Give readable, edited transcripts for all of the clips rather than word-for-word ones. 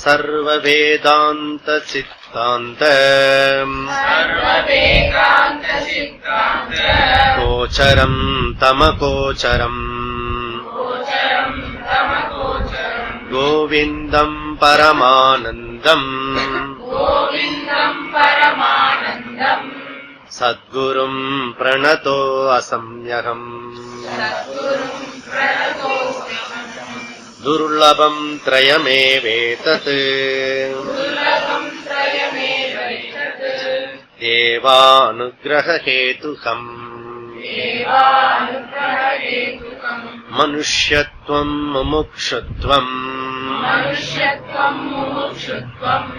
சர்வ வேதாந்த சித்தாந்த கோச்சரம் தமகோச்சரம் கோவிந்தம் பரமானந்தம் சத்குரும் பிரணதோ அசம்யகம் துர்லபம் த்ரயமேவேதத் தேவானுக்ரஹேதுகம் மனுஷ்யத்வம் முமுக்ஷுத்வம்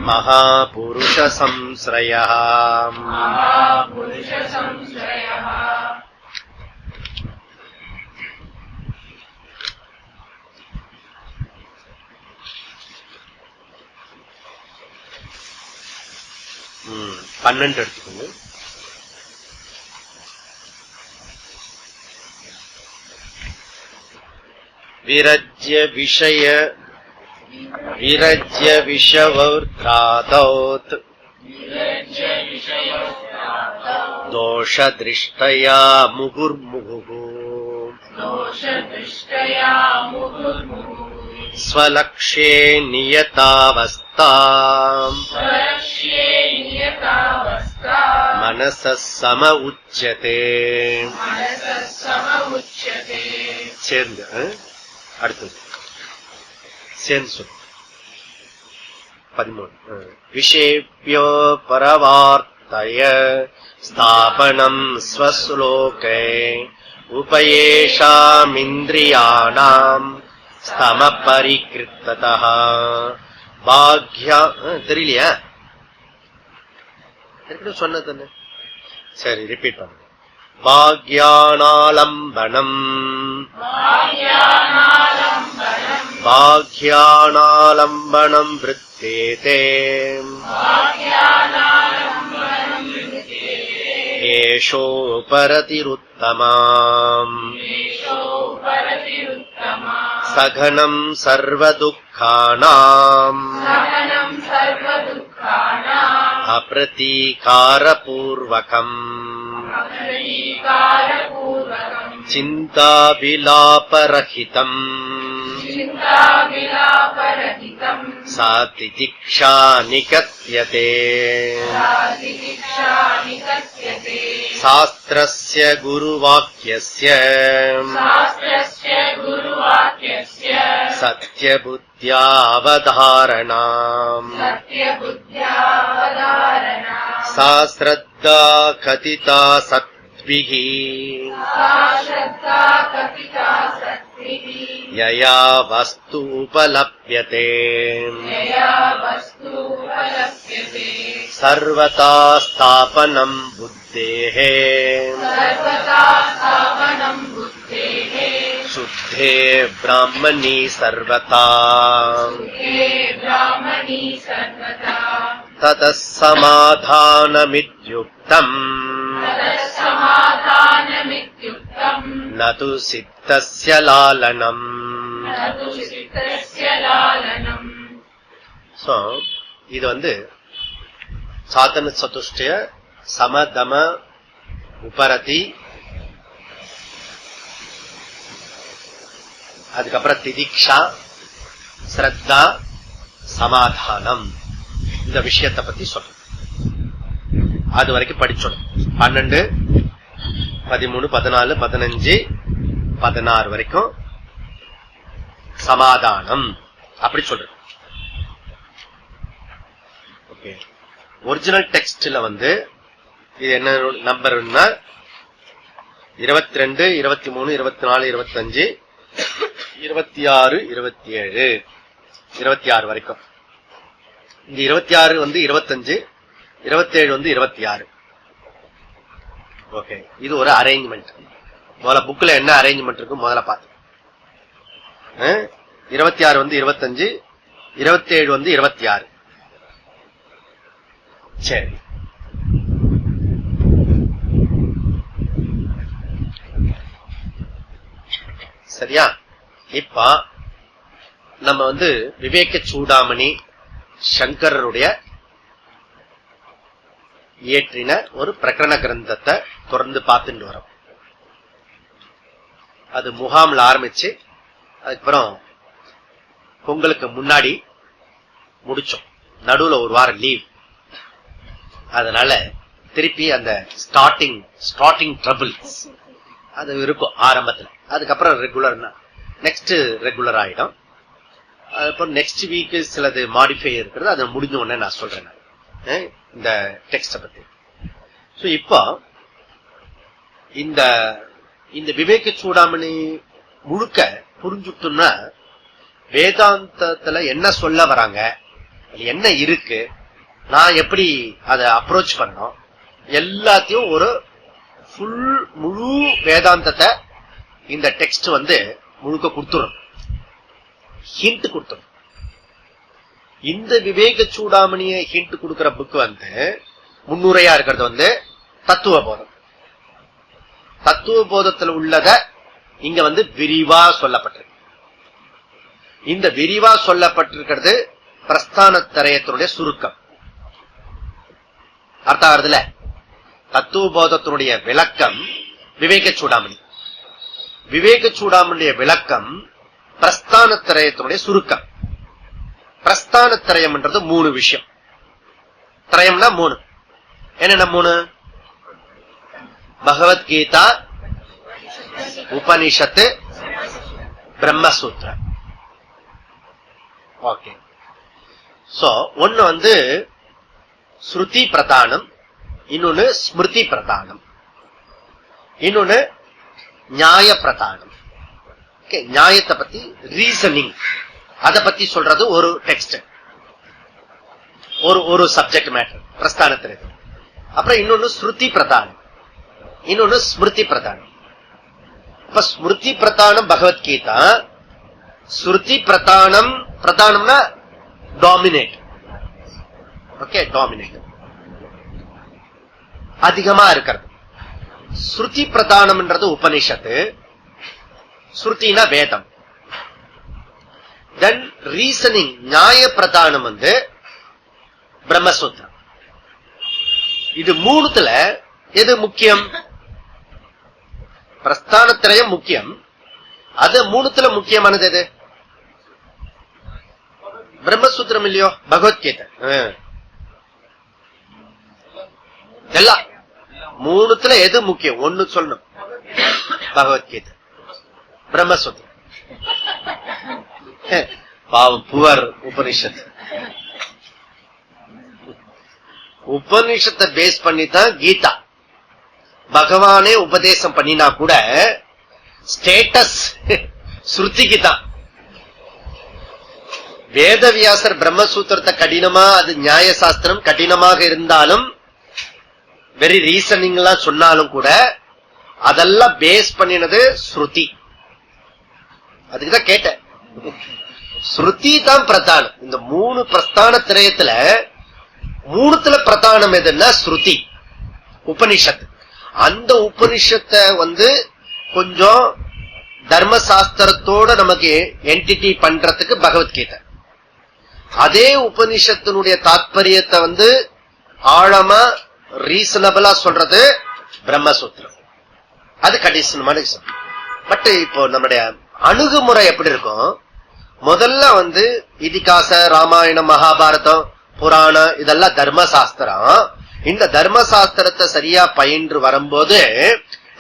மகாபுருஷ சம்ஸ்ரயः. பன்னெண்டு எடுத்துக்கோங்க. விரஜ்ய விஷவர்த்ராதௌத் தோஷதிருஷ்டயா முகுர்முகுः ஸ்வலக்ஷ்யே நியதாவஸ்தாம் மனசः சம உச்யதே. சேர்ந்து அடுத்தது சேர்ந்து சொல். 13 விஷேப்யோ பரவார்த்தய ஸ்தாபனம் ஸ்வஸ்லோகே உபயேஷாமிந்திரியாணாம் ஸ்தம பரிகிருத்ததः பாக்யா. தெரியலையா? சொன்னது சரி, ரிப்பீட் பண்ணுங்க. பாக்யானாலம்பனம் விருத்தேதே ஏஷோபரதிருத்தமாம் சகனம் சர்வதுக்கானாம் அப்ரதீகாரபூர்வகம் சிந்தாவிலாபரஹிதம் சாதிதிக்ஷா நிகத்யதே. சாஸ்திரஸ்ய குருவாக்யஸ்ய சத்யபுத்யா அவதாரணாம் சா ஸ்ரத்தா கதிதா சத்விஹ யயா வஸ்து உபலப்யதே. சர்வதா ஸ்தாபனம் புத்தேஹ சுத்தே பிராமணி சர்வதா ததஸ் சமாதானமித்யுக்தம் நது சித்தஸ்ய லாலனம். சோ இது சாதன சதுஷ்டய சமதம உபரதி, அதுக்கப்புறம் திதிக்ஷா ஸ்ரத்தா சமாதானம், இந்த விஷயத்தை பத்தி சொல்ற. அது வரைக்கும் படிச்சோம். 12, 13, 14, 15, 16 வரைக்கும் சமாதானம் அப்படி சொல்ற. ஓகே, ஒரிஜினல் டெக்ஸ்ட்ல இது என்ன நம்பர்னா 22, 23, 24, 25, 26, 27, 26 வரைக்கும். இந்த 26 25, 27 26. ஓகே, இது ஒரு அரேஞ்ச்மெண்ட். முதல்ல புக்ல என்ன அரேஞ்ச்மெண்ட் இருக்கு முதல்ல பார்த்து. 26 25, 27 26. சரி, சரியா? இப்ப நம்ம விவேக சூடாமணி சங்கரருடைய இயற்றின ஒரு பிரகரண கிரந்தத்தை தொடர்ந்து பார்த்துட்டு வரோம். அது முகாம்ல ஆரம்பிச்சு அதுக்கப்புறம் பொங்கலுக்கு முன்னாடி முடிச்சோம். நடுவுல ஒரு வாரம் லீவ். அதனால திருப்பி அந்த ஸ்டார்டிங் ட்ரபிள் அது இருக்கும் ஆரம்பத்துல. அதுக்கப்புறம் ரெகுலர்னா நெக்ஸ்ட் ரெகுலர் ஆயிடும். அதுக்கப்புறம் நெக்ஸ்ட் வீக் சிலது மாடிஃபை இருக்கிறது. அதை முடிஞ்ச உடனே நான் சொல்றேன் இந்த டெக்ஸ்ட பத்தி. இப்போ இந்த விவேக சூடாமணி முழுக்க புரிஞ்சுட்டோம்னா வேதாந்தத்துல என்ன சொல்ல வராங்க, என்ன இருக்கு, நான் எப்படி அதை அப்ரோச் பண்ணோம், எல்லாத்தையும் ஒரு முழு வேதாந்தத்தை இந்த டெக்ஸ்ட் முழுக்க கொடுத்துரும், ஹிண்ட் கொடுத்துரும். இந்த விவேக சூடாமணிய ஹிண்ட் கொடுக்கிற புக் முன்னுரையா இருக்கிறது தத்துவ போதம். தத்துவ போதத்தில் உள்ளத இங்க விரிவா சொல்லப்பட்டிருக்கு. இந்த விரிவா சொல்லப்பட்டிருக்கிறது பிரஸ்தான திரயத்தினுடைய சுருக்கம். அர்த்தம் ஆறுதுல தத்துவ போதத்தினுடைய விளக்கம் விவேக சூடாமணி, விவேக சூடாமணிய விளக்கம் பிரஸ்தான திரயத்தினுடைய சுருக்கம். பிரஸ்தான திரயம் என்றது 3 விஷயம். திரயம்னா 3. என்னென்ன 3? பகவத்கீதா, உபனிஷத்து, பிரம்மசூத்திரம். ஓகே. சோ ஒன்னு ஸ்ருதி பிரதானம், இன்னொன்னு ஸ்மிருதி பிரதானம், இன்னொன்னு நியாய பிரதானம். நியாயத்தை பத்தி ரீசனிங் அத பத்தி சொல்றது ஒரு டெக்ஸ்ட், ஒரு சப்ஜெக்ட் மேட்டர் பிரஸ்தானத்தில். அப்புறம் இன்னொன்னு ஸ்ருதி பிரதானம், இன்னொன்னு ஸ்மிருதி பிரதானம். இப்ப ஸ்மிருதி பிரதானம் பகவத்கீதா, ஸ்ருதி பிரதானம்னா டாமினேட். ஓகே, டாமினேட் அதிகமா இருக்கிறது. ஸ்ருதி பிரதானம்ன்றது உபனிஷத்து, ஸ்ருதினா வேதம். தென் ரீசனிங் நியாய பிரதானம் பிரம்மசூத்திரம். இது 3த்துல எது முக்கியம்? பிரஸ்தானத்திரயம் முக்கியம். அது 3த்துல முக்கியமானது எது? பிரம்மசூத்திரம் இல்லையோ, பகவத்கீதை. எல்லாம் 3த்துல எது முக்கியம்? ஒன்னு சொல்லணும், பகவத்கீதை, பிரம்மசூத்திரம். பாவம் புவர் உபனிஷத். உபனிஷத்தை பேஸ் பண்ணித்தான் கீதா. பகவானே உபதேசம் பண்ணினா கூட ஸ்டேட்டஸ் ஸ்ருதிக்கு தான். வேதவியாசர் பிரம்மசூத்திரத்தை கடினமா, அது நியாய சாஸ்திரம் கடினமாக இருந்தாலும், வெரி ரீசனிங் எல்லாம் சொன்னாலும் கூட அதெல்லாம் பேஸ் பண்ணினது ஸ்ருதி. அதுக்குதான் கேட்டேன். ஸ்ருதி தான் பிரதானம். இந்த 3 பிரஸ்தான திரயத்துல 3த்துல பிரதானம் எதுன்னா ஸ்ருதி, உபனிஷத்து. அந்த உபனிஷத்தை கொஞ்சம் தர்மசாஸ்திரத்தோட நமக்கு என்டிட்டி பண்றதுக்கு பகவத்கீதை. அதே உபனிஷத்தினுடைய தாத்பரியத்தை ஆழமா ரீசனபிளா சொல்றது பிரம்மசூத்திரம். அது கண்டிஷன். பட் இப்போ நம்முடைய அணுகுமுறை எப்படி இருக்கும்? முதல்ல இதிகாச, ராமாயணம், மகாபாரதம், புராணம் இதெல்லாம் தர்மசாஸ்திரம். இந்த தர்மசாஸ்திரத்தை சரியா பயின்று வரும்போது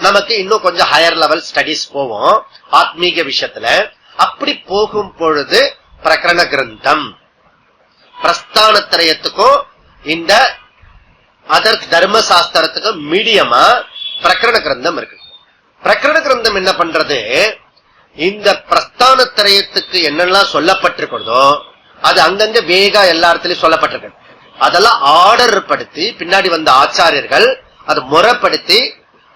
நமக்கு இன்னும் கொஞ்சம் ஹையர் லெவல் ஸ்டடிஸ் போவோம் ஆத்மீக விஷயத்துல. அப்படி போகும் பொழுது பிரகரண கிரந்தம், பிரஸ்தானத்திரயத்துக்கும் இந்த அதர் தர்மசாஸ்திரத்துக்கும் மீடியமா பிரகரண கிரந்தம் இருக்கு. பிரகரண கிரந்தம் என்ன பண்றது? இந்த பிரஸ்தானத்திரயத்துக்கு என்னெல்லாம் சொல்லப்பட்டிருக்கிறதோ அது அங்கங்க வேகா எல்லா இடத்துலயும் சொல்லப்பட்டிருக்கு. அதெல்லாம் ஆர்டர் படுத்தி பின்னாடி வந்த ஆச்சாரியர்கள் அதை முறைப்படுத்தி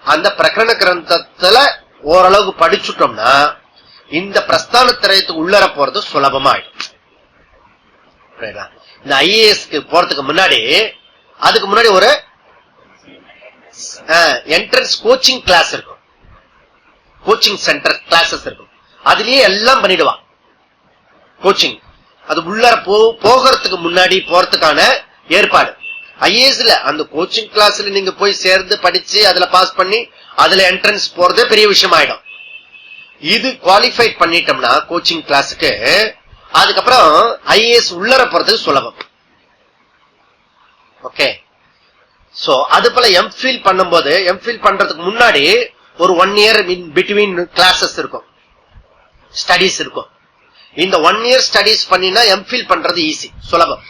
அந்த பிரகரண கிரந்தத்துல ஓரளவுக்கு படிச்சுட்டோம்னா இந்த பிரஸ்தானத்திரயத்துக்கு உள்ளர போறது சுலபமாயிடும். இந்த ஐஏஎஸ்க்கு போறதுக்கு முன்னாடி, அதுக்கு முன்னாடி ஒரு என்ட்ரன்ஸ் கோச்சிங் கிளாஸ் இருக்கும், கோச்சிங் சென்டர் கிளாஸஸ் இருக்கும். அதுலயே எல்லாம் பண்ணிடுவான் கோச்சிங். அது உள்ளர போகிறதுக்கு முன்னாடி போறதுக்கான ஏற்பாடு. ஐஏஎஸ்ல அந்த கோச்சிங் கிளாஸ்ல நீங்க போய் சேர்ந்து படிச்சு அதுல பாஸ் பண்ணி அதுல என்ட்ரன்ஸ் போறதே பெரிய விஷயம் ஆயிடும். இது குவாலிஃபை பண்ணிட்டோம்னா கோச்சிங் கிளாஸுக்கு, அதுக்கப்புறம் ஐஏஎஸ் உள்ளர போறதுக்கு சுலபம். ஓகே. சோ அது போல எம்ஃபில் பண்ணும்போது, எம்ஃபில் பண்றதுக்கு முன்னாடி ஒரு 1 இயர் பிட்வீன் கிளாஸஸ் இருக்கும், ஸ்டடிஸ் இருக்கும். இந்த 1 இயர் ஸ்டடிஸ் பண்ணினா எம்ஃபில் பண்றது ஈஸி, சுலபம்.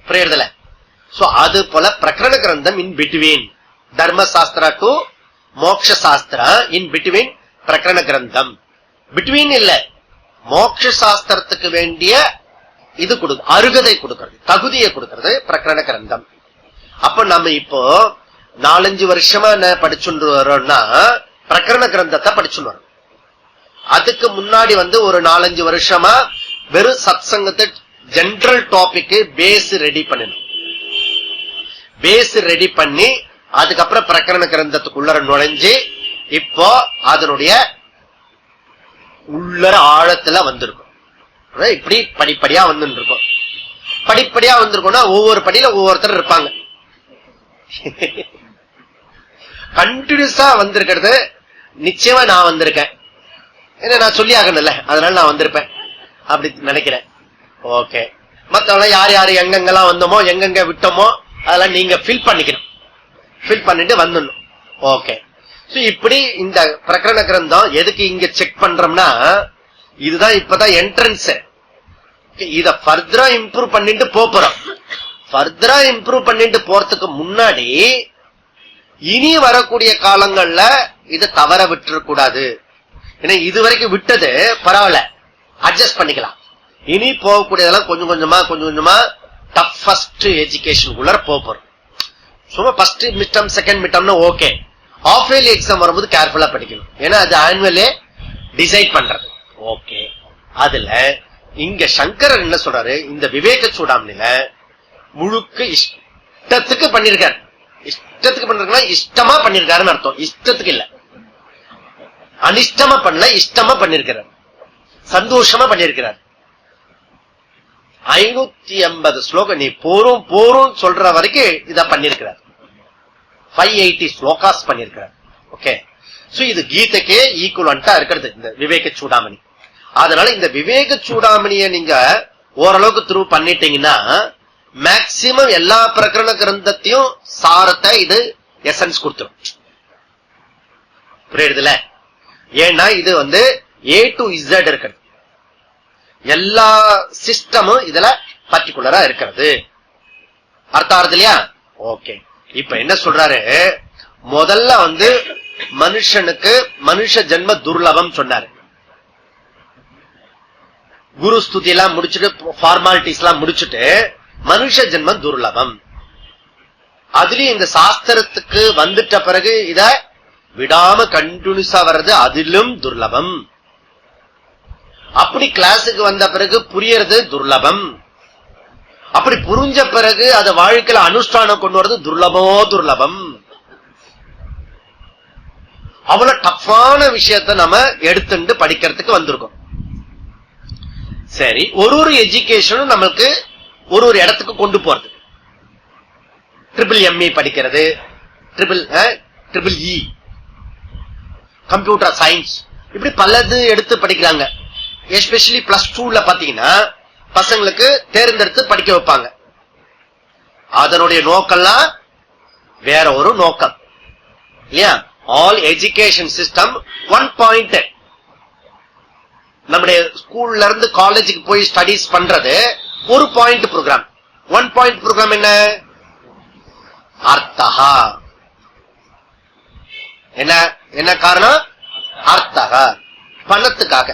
புரியுறதுல? சோ அது போல பிரகரண கிரந்தம் இன் பிட்வீன் தர்மசாஸ்திரா டு மோக்ஷ சாஸ்திரா, இன் பிட்வீன் பிரகரண கிரந்தம். பிட்வீன் இல்ல, மோக்ஷ சாஸ்திரத்துக்கு வேண்டிய இது அருகதை கொடுக்கிறது, தகுதியை கொடுக்கிறது பிரகரண கிரந்தம். அப்ப நம்ம இப்போ 4-5 வருஷமா என்ன படிச்சுட்டு வரோம்னா பிரகரண கிரந்தத்தை படிச்சுட்டு வரோம். அதுக்கு முன்னாடி ஒரு 4-5 வருஷமா வெறும் சத் சங்கத்தை ஜெனரல் டாபிக் பேஸ் ரெடி பண்ணணும். பேஸ் ரெடி பண்ணி அதுக்கப்புறம் பிரகரண கிரந்தத்துக்குள்ள நுழைஞ்சு இப்போ அதனுடைய உள்ளர ஆழத்துல வந்திருக்கும். இப்படி படிப்படியா வந்துட்டு இருக்கோம். படிப்படியா வந்திருக்கோம்னா ஒவ்வொரு படியில ஒவ்வொருத்தர் இருப்பாங்க. கண்டினியூஸா வந்திருக்கிறது நிச்சயமா நான் வந்திருக்கேன், ஏன்னா நான் சொல்லி ஆகணும்ல, அதனால நான் வந்திருப்பேன் அப்படி நினைக்கிறேன். ஓகே. மத்தவங்க யார் யாரு எங்கெங்கெல்லாம் வந்தோமோ எங்கெங்க விட்டோமோ அதெல்லாம் நீங்க ஃபில் பண்ணிக்கணும், ஃபில் பண்ணிட்டு வந்துடணும். ஓகே. இப்படி இந்த பிரகரண கிரந்தம் எதுக்கு இங்க செக் பண்றோம்னா, இதுதான் இப்பதான் என்ட்ரன்ஸ். இத ஃபர்தரா இம்ப்ரூவ் பண்ணிட்டு போறோம். ஃபர்தரா இம்ப்ரூவ் பண்ணிட்டு போறதுக்கு முன்னாடி இனி வரக்கூடிய காலங்கள்ல இதை தவற விட்டுற கூடாது. ஏன்னா இதுவரைக்கும் விட்டது பரவாயில்ல, அட்ஜஸ்ட் பண்ணிக்கலாம். இனி போகக்கூடியதெல்லாம் கொஞ்சம் கொஞ்சமா டஃபஸ்ட் எஜுகேஷனுக்குள்ள போறோம். சும்மா ஃபர்ஸ்ட் மிட்டம் செகண்ட் மிட்டம்னா ஓகே, ஆஃப் இயர்லி எக்ஸாம் வரும்போது கேர்ஃபுல்லா படிக்கணும், ஏன்னா அது ஆனுவலே டிசைட் பண்றது. ஓகே. அதுல இங்க சங்கரர் என்ன சொல்றாரு, இந்த விவேக சூடாமணியில முழுக்க இஷ்டத்துக்கு பண்ணிருக்காரு. இஷ்டத்துக்கு பண்றதுன்னா இஷ்டமா பண்ணிருக்காருன்னு அர்த்தம், இஷ்டத்துக்கு இல்ல, அனிஷ்டமா பண்ணல, இஷ்டமா பண்ணிருக்கிறார், சந்தோஷமா பண்ணிருக்கிறார். 580 ஸ்லோகம் நீ போரும் சொல்ற வரைக்கும் இத பண்ணிருக்கிறார். 580 ஸ்லோகாஸ் பண்ணிருக்கிறார். ஓகே. சோ இது கீதைக்கே ஈக்குவலண்டா இருக்கிறது இந்த விவேக சூடாமணி. அதனால இந்த விவேக சூடாமணியை நீங்க ஓரளவுக்கு த்ரூ பண்ணிட்டீங்கன்னா மேக்சிமம் எல்லா பிரகரண கிரந்தத்தையும் சாரத்தை இது எசன்ஸ் கொடுத்துரும். புரியுதுல? ஏன்னா இது A to Z இருக்கிறது, எல்லா சிஸ்டமும் இதுல பர்டிகுலரா இருக்கிறது. அர்த்தம் ஆறுது இல்லையா? ஓகே. இப்ப என்ன சொல்றாரு, முதல்ல மனுஷனுக்கு மனுஷ ஜென்ம துர்லபம் சொன்னாரு. குரு ஸ்துதி எல்லாம் முடிச்சுட்டு ஃபார்மாலிட்டிஸ் எல்லாம் முடிச்சுட்டு மனுஷ ஜென்மம் துர்லபம். அதுலயும் இந்த சாஸ்திரத்துக்கு வந்துட்ட பிறகு இத விடாம கண்டினியூஸா வர்றது அதிலும் துர்லபம். அப்படி கிளாஸுக்கு வந்த பிறகு புரியறது துர்லபம். அப்படி புரிஞ்ச பிறகு அத வாழ்க்கையில அனுஷ்டானம் கொண்டு வரது துர்லபம். அவ்வளவு டஃப்பான விஷயத்த நம்ம எடுத்துட்டு படிக்கிறதுக்கு வந்திருக்கோம். சரி, ஒரு எஜுகேஷனும் நமக்கு ஒரு இடத்துக்கு கொண்டு போறது. ME படிக்கிறது, EEE, கம்ப்யூட்டர் சயின்ஸ், இப்படி பலது எடுத்து படிக்கிறாங்க. எஸ்பெஷலி +2ல பாத்தீங்கன்னா பசங்களுக்கு தேர்ந்தெடுத்து படிக்க வைப்பாங்க. அதனுடைய நோக்கம்லாம் வேற ஒரு நோக்கம் இல்லையா? All education system 1 point. நம்முடைய ஸ்கூல்ல இருந்து காலேஜுக்கு போய் ஸ்டடிஸ் பண்றது ஒரு பாயிண்ட் ப்ரோக்ராம். 1 பாயிண்ட் ப்ரோக்ராம் என்ன? அர்த்தஹா. என்ன காரணம்? அர்த்தஹா, பணத்துக்காக.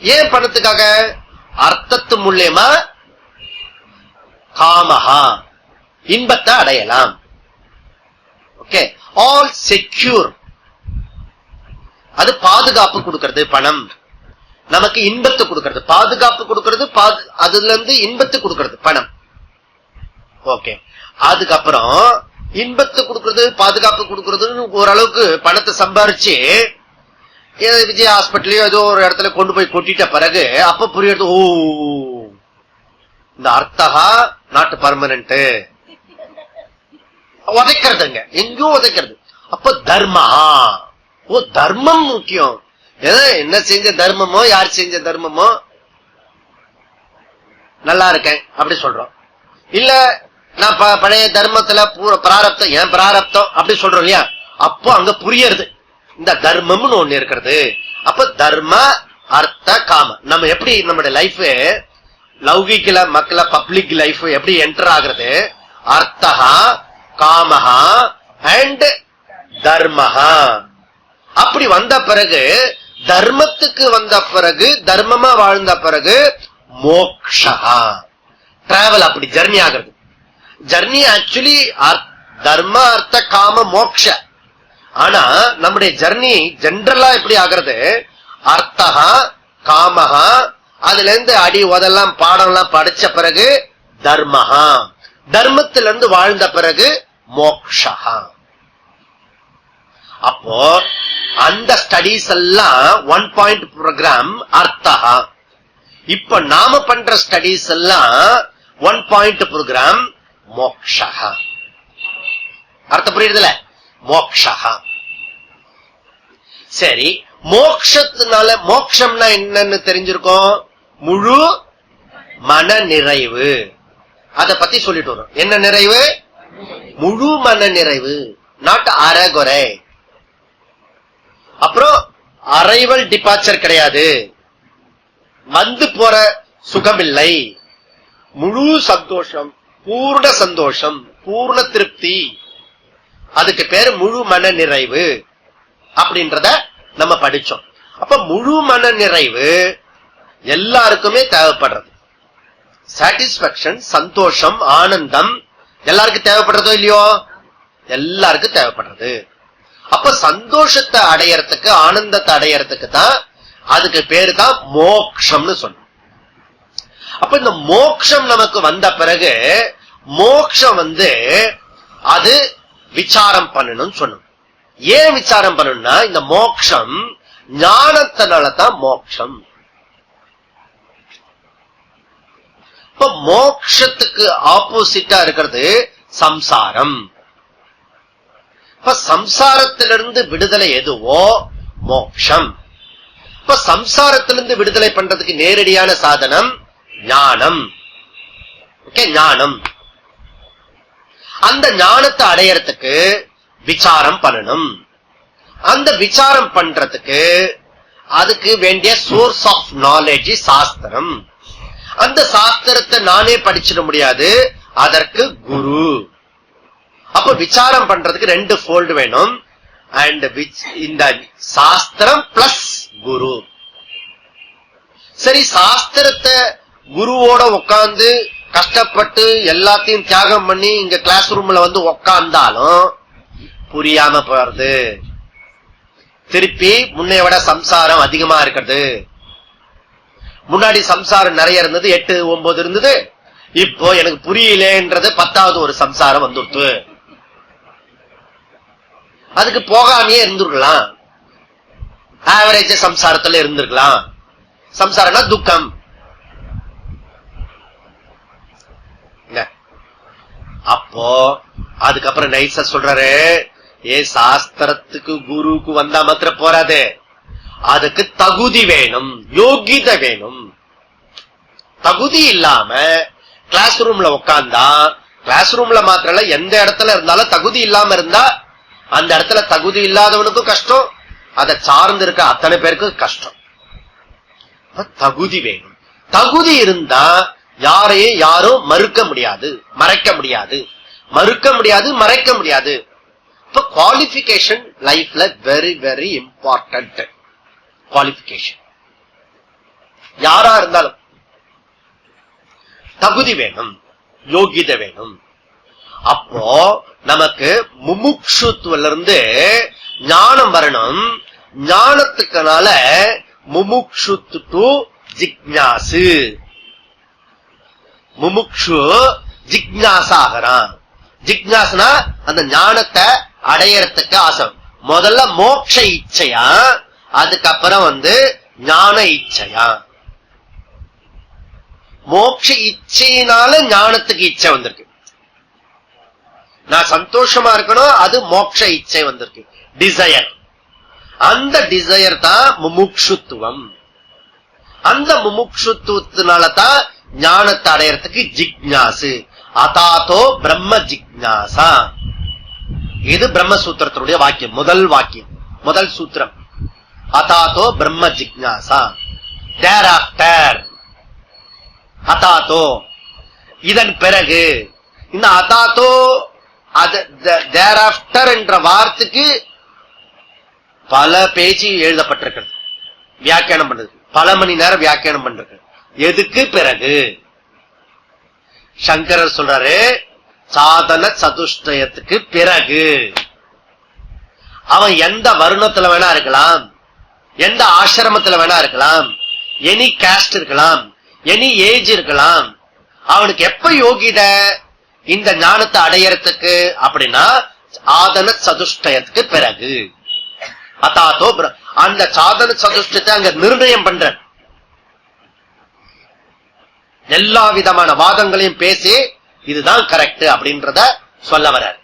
ஏன் பணத்துக்காக? அர்த்தத்து மூலமா காமஹா, இன்பத்தை அடையலாம். ஓகே. ஆல் செக்யூர், அது பாதுகாப்பு கொடுக்கிறது. பணம் நமக்கு இன்பத்தை கொடுக்கிறது, பாதுகாப்பு கொடுக்கிறது, அதுல இருந்து இன்பத்தை கொடுக்கிறது பணம். ஓகே. அதுக்கப்புறம் இன்பத்தை கொடுக்கிறது, பாதுகாப்பு கொடுக்கிறது, ஓரளவுக்கு பணத்தை சம்பாரிச்சு விஜய் ஹாஸ்பிட்டலையோ ஏதோ ஒரு இடத்துல கொண்டு போய் கொட்டிட்ட பிறகு அப்ப புரியுது, ஓ இந்த அர்த்தகா நாட் பர்மனன்ட். உதைக்கிறதுங்க, எங்கேயோ உதைக்கிறது. அப்ப தர்மா, ஓ தர்மம் முக்கியம். என்ன செஞ்ச தர்மமோ, யார் செஞ்ச தர்மமோ, நல்லா இருக்கேன் அப்படி சொல்றோம். இல்ல நான் பழைய தர்மத்துல பிராரப்தம், ஏன் பிராரப்தம் அப்படி சொல்றோம் இல்லையா? அப்போ அங்க புரியறது இந்த தர்மம்னு ஒண்ணு இருக்கிறது. அப்ப தர்ம அர்த்த காம, நம்ம எப்படி நம்முடைய லைஃப் லௌகிக்கல மக்கள பப்ளிக் லைஃப் எப்படி என்டர் ஆகுறது? அர்த்தகா காமஹா அண்ட் தர்மஹா. அப்படி வந்த பிறகு தர்மத்துக்கு வந்த பிறகு, தர்மமா வாழ்ந்த பிறகு மோக்ஷா, டிராவல், அப்படி ஜர்னி ஆகிறது. ஜர்னி ஆக்சுவலி தர்ம அர்த்த காம மோக்ஷ. ஆனா நம்முடைய ஜர்னி ஜென்ரலா எப்படி ஆகிறது? அர்த்தகா காமஹா, அதுல இருந்து அடி உதெல்லாம் பாடம் எல்லாம் படிச்ச பிறகு தர்மஹா, தர்மத்திலிருந்து வாழ்ந்த பிறகு மோக்ஷா. அப்போ அந்த ஸ்டடிஸ் எல்லாம் 1 பாயிண்ட் ப்ரோக்ராம் அர்த்தகா. இப்ப நாம பண்ற ஸ்டடிஸ் எல்லாம் 1 பாயிண்ட் ப்ரோக்ராம் மோக்ஷா. அர்த்தம் புரியுதுல? மோக்ஷா. சரி, மோக்ஷத்தினால, மோக்ஷம்னா என்னன்னு தெரிஞ்சிருக்கோம், முழு மன நிறைவு. அத பத்தி சொல்லிட்டு வரும். என்ன நிறைவு? முழு மன நிறைவு, நாட் அறகுறை. அப்புறம் அரைவல் டிபார்ச்சர் கிடையாது, வந்து போற சுகம் இல்லை, முழு சந்தோஷம், பூர்ண சந்தோஷம், பூர்ண திருப்தி. அதுக்கு பேரு முழு மன நிறைவு அப்படின்றத நம்ம படிச்சோம். அப்ப முழு மன நிறைவு எல்லாருக்குமே தேவைப்படுறது. சாட்டிஸ்பாக்சன், சந்தோஷம், ஆனந்தம் எல்லாருக்கும் தேவைப்படுறதோ இல்லையோ? எல்லாருக்கும் தேவைப்படுறது. அப்ப சந்தோஷத்தை அடையறதுக்கு, ஆனந்தத்தை அடையறதுக்கு தான், அதுக்கு பேரு தான் மோக்ஷம்னு சொன்னோம். அப்ப இந்த மோக்ஷம் நமக்கு வந்த பிறகு, மோக்ஷம் அது விசாரம் பண்ணணும்னு சொன்னோம். ஏன் விசாரம் பண்ணணும்னா, இந்த மோக்ஷம் ஞானத்தினாலதான் மோக்ஷம். இப்ப மோக்ஷத்துக்கு ஆப்போசிட்டா இருக்கிறது சம்சாரம். இப்ப சம்சாரத்திலிருந்து விடுதலை எதுவோ மோக்ஷம். இப்ப சம்சாரத்திலிருந்து விடுதலை பண்றதுக்கு நேரடியான சாதனம் ஞானம். ஞானம். அந்த ஞானத்தை அடையறதுக்கு விசாரம் பண்ணணும். அந்த விசாரம் பண்றதுக்கு அதுக்கு வேண்டிய சோர்ஸ் ஆஃப் நாலேஜ் சாஸ்திரம். அந்த சாஸ்திரத்தை நானே படிச்சிட முடியாது, அதற்கு குரு. அப்ப விசாரம் பண்றதுக்கு 2 ஃபோல்டு வேணும். அண்ட் இந்த சாஸ்திரம் பிளஸ் குரு. சரி, சாஸ்திரத்தை குருவோட உட்கார்ந்து கஷ்டப்பட்டு எல்லாத்தையும் தியாகம் பண்ணி இங்க கிளாஸ் ரூம்ல உட்கார்ந்தாலும் புரியாம போறது. திருப்பி முன்னைய விட சம்சாரம் அதிகமா இருக்கிறது. முன்னாடி சம்சாரம் நிறைய இருந்தது, 8, 9 இருந்தது. இப்போ எனக்கு புரியலன்றது 10வது ஒரு சம்சாரம் வந்துடுத்து. அதுக்கு போகாமையே இருந்துருக்கலாம், ஆவரேஜ் சம்சாரத்துல இருந்திருக்கலாம். சம்சாரம்னா துக்கம். அப்போ அதுக்கப்புறம் நைசா சொல்றாரு, சாஸ்திரத்துக்கு குருக்கு வந்தா மாத்திரம் போறாது, அதுக்கு தகுதி வேணும், யோகிதை வேணும். தகுதி இல்லாம கிளாஸ் ரூம்ல உட்கார்ந்தா, கிளாஸ் ரூம்ல மாத்திரம் எந்த இடத்துல இருந்தாலும் தகுதி இல்லாம இருந்தா அந்த இடத்துல தகுதி இல்லாதவனுக்கும் கஷ்டம், அதை சார்ந்து இருக்க அத்தனை பேருக்கும் கஷ்டம். தகுதி வேணும். தகுதி இருந்தா யாரையும் யாரும் மறுக்க முடியாது, மறைக்க முடியாது, மறுக்க முடியாது, மறைக்க முடியாது. இப்ப குவாலிபிகேஷன் லைஃப்ல வெரி வெரி இம்பார்ட்டன்ட். குவாலிபிகேஷன் யாரா இருந்தாலும் தகுதி வேணும், யோகிதை வேணும். அப்போ நமக்கு முமுட்சுத்துவல இருந்து ஞானம் வரணும். ஞானத்துக்குனால முமுட்சுத்து டு ஜிக்ஞாசு. முமுட்சு ஜிக்ஞாசாகிறான். ஜிக்ஞாசனா அந்த ஞானத்தை அடையறதுக்கு ஆசை. முதல்ல மோட்ச இச்சையா, அதுக்கப்புறம் ஞான இச்சையா. மோட்ச இச்சையினால ஞானத்துக்கு இச்சை வந்திருக்கு. நான் சந்தோஷமா இருக்கணும், அது மோட்ச இச்சை வந்திருக்கு, டிசையர். அந்த டிசையர் தான் முமுட்சுத்துவம். அந்த முமுட்சுத்துவத்தினாலதான் ஞானத்தை அடையறதுக்கு ஜிக்ஞாசு. அதாதோ பிரம்ம ஜிக்ஞாசா. இது பிரம்மசூத்திரத்தினுடைய வாக்கியம், முதல் வாக்கியம், முதல் சூத்திரம். அதாதோ பிரம்ம ஜிக்ஞாசா. தேர் ஆஃப்டர், அதாதோ, இதன் பிறகு. இந்த அதாதோ தேர் ஆஃப்டர் என்ற வார்த்தைக்கு பல பேஜ் எழுதப்பட்டிருக்கிறது, வியாக்கியானம் பண்றது, பல மணி நேரம் வியாக்கியானம் பண்றது. எதுக்கு பிறகு? சங்கரர் சொல்றாரு சாதன சதுஷ்டயத்துக்கு பிறகு. அவன் எந்த வருணத்துல வேணா இருக்கலாம், எந்த ஆசிரமத்துல வேணா இருக்கலாம், எனி காஸ்ட் இருக்கலாம், எனி ஏஜ் இருக்கலாம். அவனுக்கு எப்ப யோகித இந்த ஞானத்தை அடையறதுக்கு அப்படின்னா சாதன சதுஷ்டயத்துக்கு பிறகு. அதாதோ அந்த சாதன சதுஷ்டத்தை அங்க நிர்ணயம் பண்ற, எல்லா விதமான வாதங்களையும் பேசி இதுதான் கரெக்ட் அப்படின்றத சொல்ல வர்றார்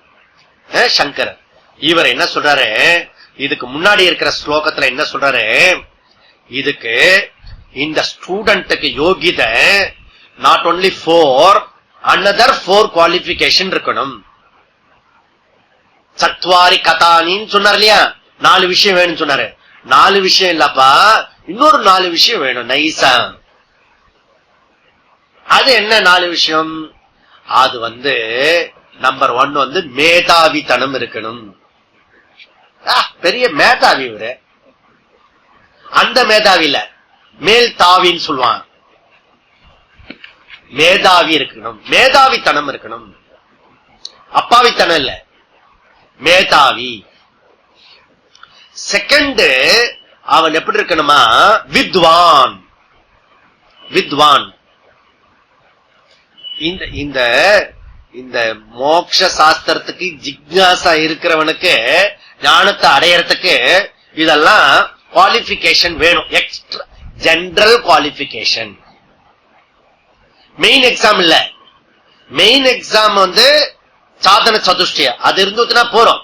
சங்கரர். இவர் என்ன சொல்றாரு, இதுக்கு முன்னாடி இருக்கிற ஸ்லோகத்துல என்ன சொல்றாரு, இதுக்கு இந்த ஸ்டூடெண்ட்டுக்கு யோகித நாட் ஒன்லி 4 another 4 குவாலிபிகேஷன் இருக்கணும். சத்வாரி கதானின்னு சொன்னார் இல்லையா, 4 விஷயம் வேணும்னு சொன்னாரு. 4 விஷயம் இல்லப்பா, இன்னொரு 4 விஷயம் வேணும் நைசா. அது என்ன 4 விஷயம்? அது நம்பர் 1 மேதாவித்தனம் இருக்கணும். பெரிய மேதாவி இவரு. அந்த மேதாவி இல்ல, மேல் தாவின்னு சொல்லுவான். மேதாவி இருக்கணும், மேதாவித்தனம் இருக்கணும். அப்பாவித்தனம் இல்ல, மேதாவி. செகண்ட், அவன் எப்படி இருக்கணுமா, வித்வான். வித்வான் இந்த இந்த மோட்ச சாஸ்திரத்துக்கு ஜிக்ஞாசா இருக்கிறவனுக்கு ஞானத்தை அடையறதுக்கு இதெல்லாம் குவாலிபிகேஷன் வேணும். Extra general qualification. Main exam இல்ல, மெயின் எக்ஸாம் சாதன சதுஷ்டய அது இருந்துச்சுன்னா போறோம்.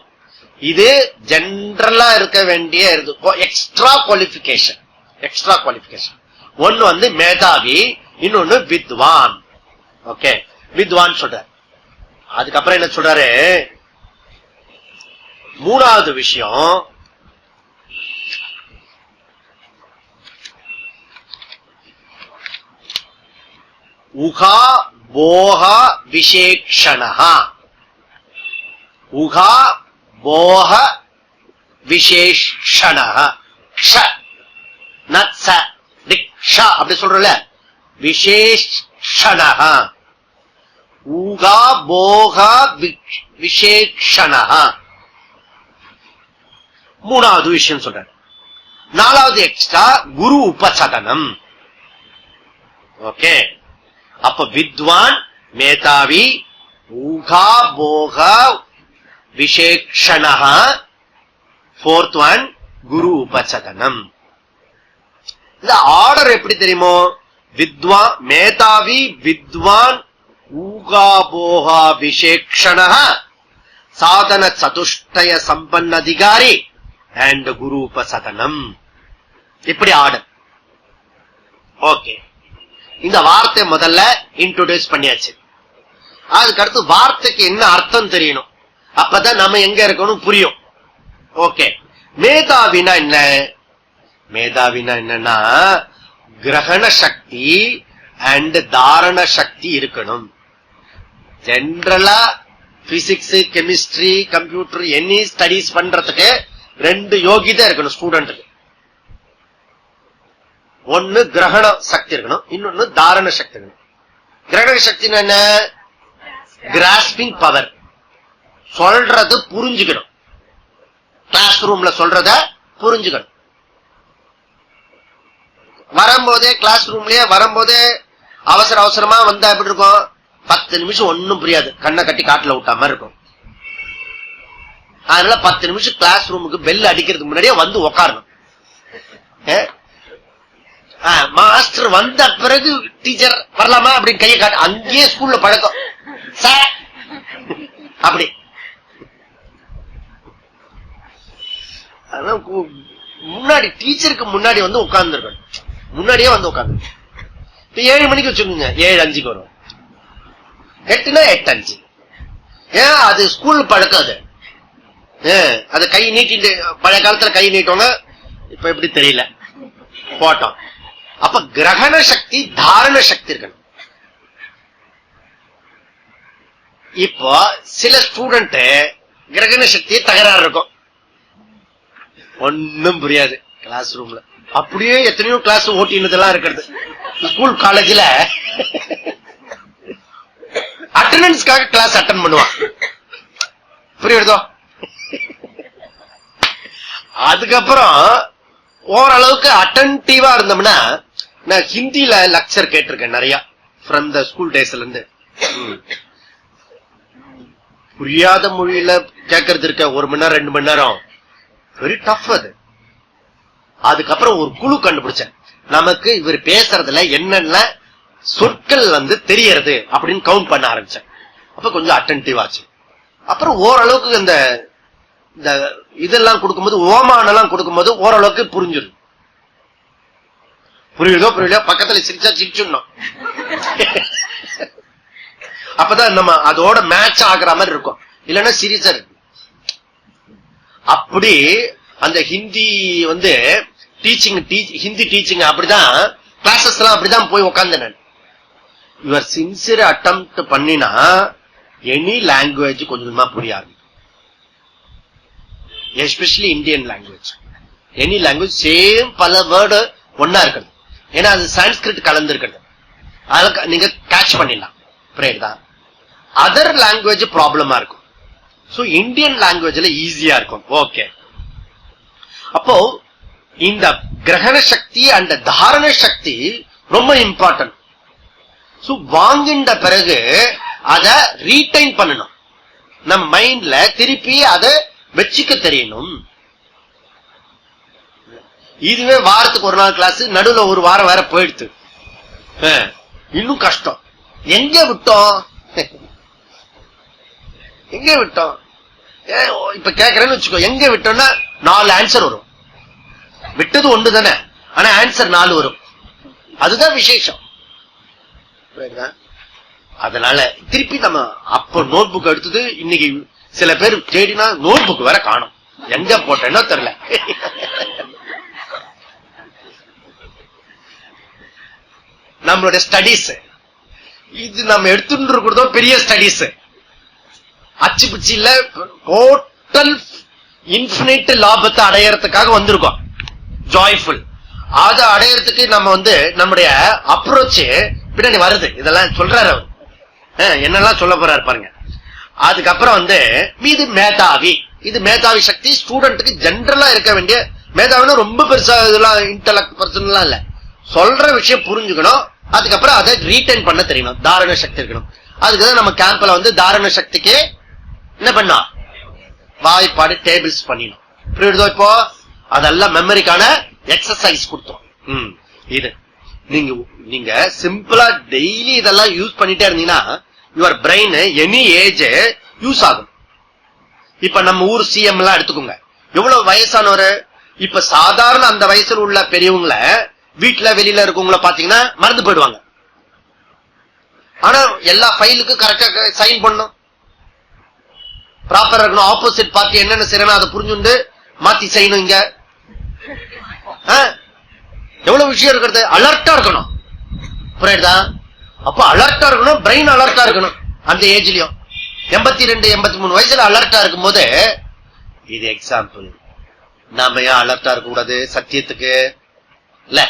இது ஜெனரலா இருக்க வேண்டிய எக்ஸ்ட்ரா குவாலிபிகேஷன். எக்ஸ்ட்ரா குவாலிபிகேஷன் ஒன்னு மேதாவி, இன்னொன்னு வித்வான். ஓகே, வித்வான் சொல்ற. அதுக்கப்புறம் என்ன சொல்றாரு, மூணாவது விஷயம் உகா போக விசேஷணஹ. உகா போக விசேஷணஹ. க்ஷ நத்ஸ திக்ஷ அப்படி சொல்றல, விசேஷணஹ. உகா போக விசேஷணஹ. மூணாவது விஷயம் சொல்ற. நாலாவது எக்ஸ்ட்ரா குரு உபசதனம். ஓகே, அப்ப வித்வான், மேதாவி, ஊகா போக விசேஷணஹ. ஃபோர்த் ஒன் குரு உபசதனம். இந்த ஆர்டர் எப்படி தெரியுமோ, வித்வான், மேதாவி, வித்வான், ஊகா போகா விசேஷணஹ, சாதன சதுஷ்டய சம்பன்ன அதிகாரி அண்ட் குரு உபசதனம். இப்படி ஆர்டர். ஓகே, இந்த வார்த்தை முதல்ல இன்ட்ரோடியூஸ் பண்ணியாச்சு. அதுக்கடுத்து வார்த்தைக்கு என்ன அர்த்தம் தெரியணும், அப்பதான் நம்ம எங்க இருக்கணும் புரியும். ஓகே, மேதாவினா என்ன? மேதாவினா என்னன்னா கிரகண சக்தி அண்ட் தாரண சக்தி இருக்கணும். ஜெனரலா physics, chemistry, computer any studies பண்றதுக்கு 2 யோகிதை இருக்கணும் ஸ்டூடெண்ட்டுக்கு. ஒன்னு கிரகண சக்தி இருக்கணும், இன்னொன்னு தாரண சக்தி இருக்கணும். கிரகண சக்தி என்ன? Grasping power. சொல்றது புரிஞ்சுக்கணும், கிளாஸ் ரூம்ல சொல்றத புரிஞ்சுக்கணும். வரும்போதே கிளாஸ் ரூம்லயே வரும்போதே அவசர அவசரமா வந்தா எப்படி இருக்கும், 10 நிமிஷம் ஒன்னும் புரியாது, கண்ணை கட்டி காட்டுல விட்டா மாதிரி இருக்கும். அதனால 10 நிமிஷம் கிளாஸ் ரூமுக்கு பெல் அடிக்கிறதுக்கு முன்னாடியே வந்து உக்காரணும். மாஸ்டர் வந்த பிறகு டீச்சர் வரலாமா அப்படின்னு கையை காட்டு. அங்கேயே ஸ்கூல்ல பழக்கம் சார் அப்படி. முன்னாடி டீச்சருக்கு முன்னாடி வந்து உட்கார்ந்து இருக்கணும், முன்னாடியே வந்து உட்கார்ந்து. 7 மணிக்கு வச்சுக்கோங்க, 7:05 வரும். 8னா 8:05. ஏன் அது ஸ்கூல் பழக்கம். அது அது கை நீட்டிட்டு, பழைய காலத்துல கை நீட்டுவாங்க, இப்ப எப்படி தெரியல போட்டோம். அப்ப கிரகண சக்தி தாரண சக்தி இருக்கணும். இப்போ சில ஸ்டூடெண்ட் கிரகண சக்தி தகராறு இருக்கும், ஒன்னும் புரியாது கிளாஸ் ரூம்ல. அப்படியே எத்தனையோ கிளாஸ் ஓட்டினதெல்லாம் இருக்கிறது. ஸ்கூல் காலேஜ்ல அட்டெண்டன்ஸ்க்காக கிளாஸ் அட்டன் பண்ணுவான், புரியுதோ. அதுக்கப்புறம் ஓரளவுக்கு அட்டென்டிவா இருந்தோம்னா, நான் ஹிந்தியில லெக்சர் கேட்டிருக்கேன் நிறைய ஃப்ரம் த ஸ்கூல் டேஸ்ல இருந்து. புரியாத மொழியில கேட்கறது இருக்க 1 மணி நேரம் 2 மணி நேரம் வெரி டஃப் அது. அதுக்கப்புறம் ஒரு குழு கண்டுபிடிச்சேன், நமக்கு இவர் பேசுறதுல என்னென்ன சொற்கள் வந்து தெரியறது அப்படின்னு கவுண்ட் பண்ண ஆரம்பிச்சேன். அப்ப கொஞ்சம் அட்டென்டிவ் ஆச்சு. அப்புறம் ஓரளவுக்கு இந்த இதெல்லாம் கொடுக்கும்போது, ஓமானெல்லாம் கொடுக்கும்போது ஓரளவுக்கு புரிஞ்சிடும். புரியுதோ புரியலையோ, பக்கத்துல சிரிச்சா சிரிச்சுடணும், அப்பதான் நம்ம அதோட மேட்ச் ஆகுற மாதிரி இருக்கும், இல்லன்னா சீரியஸா இருக்கு. அப்படி அந்த ஹிந்தி வந்து டீச்சிங், ஹிந்தி டீச்சிங் அப்படிதான், கிளாஸஸ் எல்லாம் அப்படிதான் போய் உட்கார்ந்து. நான் யுவர் சின்சியர் அட்டெம்ப்ட் பண்ணினா எனி லாங்குவேஜ் கொஞ்சமா புரிய ஆரம்பிக்கும், especially Indian language. Any language same பல வேர்டு ஒன்னா இருக்குது, ஏன்னா அது சான்ஸ்கிரிட் கலந்து இருக்கிறது, அதுக்கு நீங்க கேட்ச் பண்ணிடலாம். புரியுதா? அதர் லாங்குவேஜ் ப்ராப்ளமா இருக்கும், சோ இந்தியன் லாங்குவேஜ்ல ஈஸியா இருக்கும். ஓகே, அப்போ இந்த கிரகண சக்தி அண்ட் தாரண சக்தி ரொம்ப இம்பார்ட்டன்ட். சோ வாங்கின்ற பிறகு அத ரீடைன் பண்ணணும், நம்ம மைண்ட்ல திருப்பி அதை வச்சுக்க தெரியணும். இதுவே வாரத்துக்கு 1 நாள் கிளாஸ், நடுவுல 1 வாரம் வேற போயிடுது, இன்னும் கஷ்டம். எங்க விட்டோம் எங்க விட்டோம்? இப்ப கேக்குறேன்னு வச்சுக்கோ, எங்க விட்டோம்னா 4 ஆன்சர் வரும். விட்டது 1 தானே, ஆனா ஆன்சர் 4 வரும். அதுதான் விசேஷம். அதனால திருப்பி நம்ம அப்ப நோட் புக் எடுத்தது, இன்னைக்கு சில பேர் தேடினா நோட் புக் வேற காணும், எங்க போட்டேன்னா தெரியல. நம்மளோட ஸ்டடீஸ் இது நம்ம எடுத்துட்டு இருக்கிறதோ பெரிய ஸ்டடீஸ், அச்சு பிச்சு இல்ல, டோட்டல் இன்ஃபினிட் லாபத்தை அடையறதுக்காக வந்திருக்கோம், ஜாய்ஃபுல். அதை அடையறதுக்கு நம்ம வந்து நம்முடைய அப்ரோச் பின்னாடி வருது. இதெல்லாம் சொல்றாரு அவர், என்னெல்லாம் சொல்ல போறாரு பாருங்க. அதுக்கப்புறம் வந்து இது மேதாவி, இது மேதாவி சக்தி. ஸ்டூடெண்ட்டுக்கு ஜென்ரலா இருக்க வேண்டிய மேதாவினா ரொம்ப பெருசா இதெல்லாம் இன்டலெக்ட் பர்சன் எல்லாம் இல்ல, சொல்ற விஷயம் புரிஞ்சுக்கணும், அதுக்கப்புறம் அதை ரீடைன் பண்ண தெரியணும், தாரண சக்தி இருக்கணும். அதுக்குதான் நம்ம கேம்ப்ல வந்து தாரண சக்திக்கு என்ன பண்ணா, வாய்ப்பாடு டேபிள்ஸ் பண்ணினோம். புரியுதோ? இப்போ அதெல்லாம் மெமரிக்கான எக்ஸசைஸ் கொடுத்தோம். இது நீங்க சிம்பிளா டெய்லி இதெல்லாம் யூஸ் பண்ணிட்டே இருந்தீங்கன்னா your brain any age use ஆகும். இப்ப நம்ம ஊர் சிஎம் எல்லாம் எடுத்துக்கோங்க, எவ்வளவு வயசானவரு. இப்ப சாதாரண அந்த வயசுல உள்ள பெரியவங்களை வீட்டுல வெளியில இருக்கவங்கள பாத்தீங்கன்னா மறந்து போயிடுவாங்க. ஆனா எல்லா ஃபைலுக்கு கரெக்டா சைன் பண்ணும், ப்ராப்பரா இருக்கணும். ஆப்போசிட் பார்ட்டி என்னென்ன செய்யணும் அதை புரிஞ்சுண்டு மாத்தி செய்யணும். இங்க எவ்வளவு விஷயம் இருக்கிறது, அலர்ட்டா இருக்கணும். புரியுதா? அப்ப அலர்ட்டா இருக்கணும், பிரெயின் அலர்ட்டா இருக்கணும். அந்த ஏஜ்லயும் 82, 83 வயசுல அலர்ட்டா இருக்கும் போது, இது எக்ஸாம்பிள். நாம ஏன் அலர்ட்டா இருக்க கூடாது சத்தியத்துக்கு இல்ல?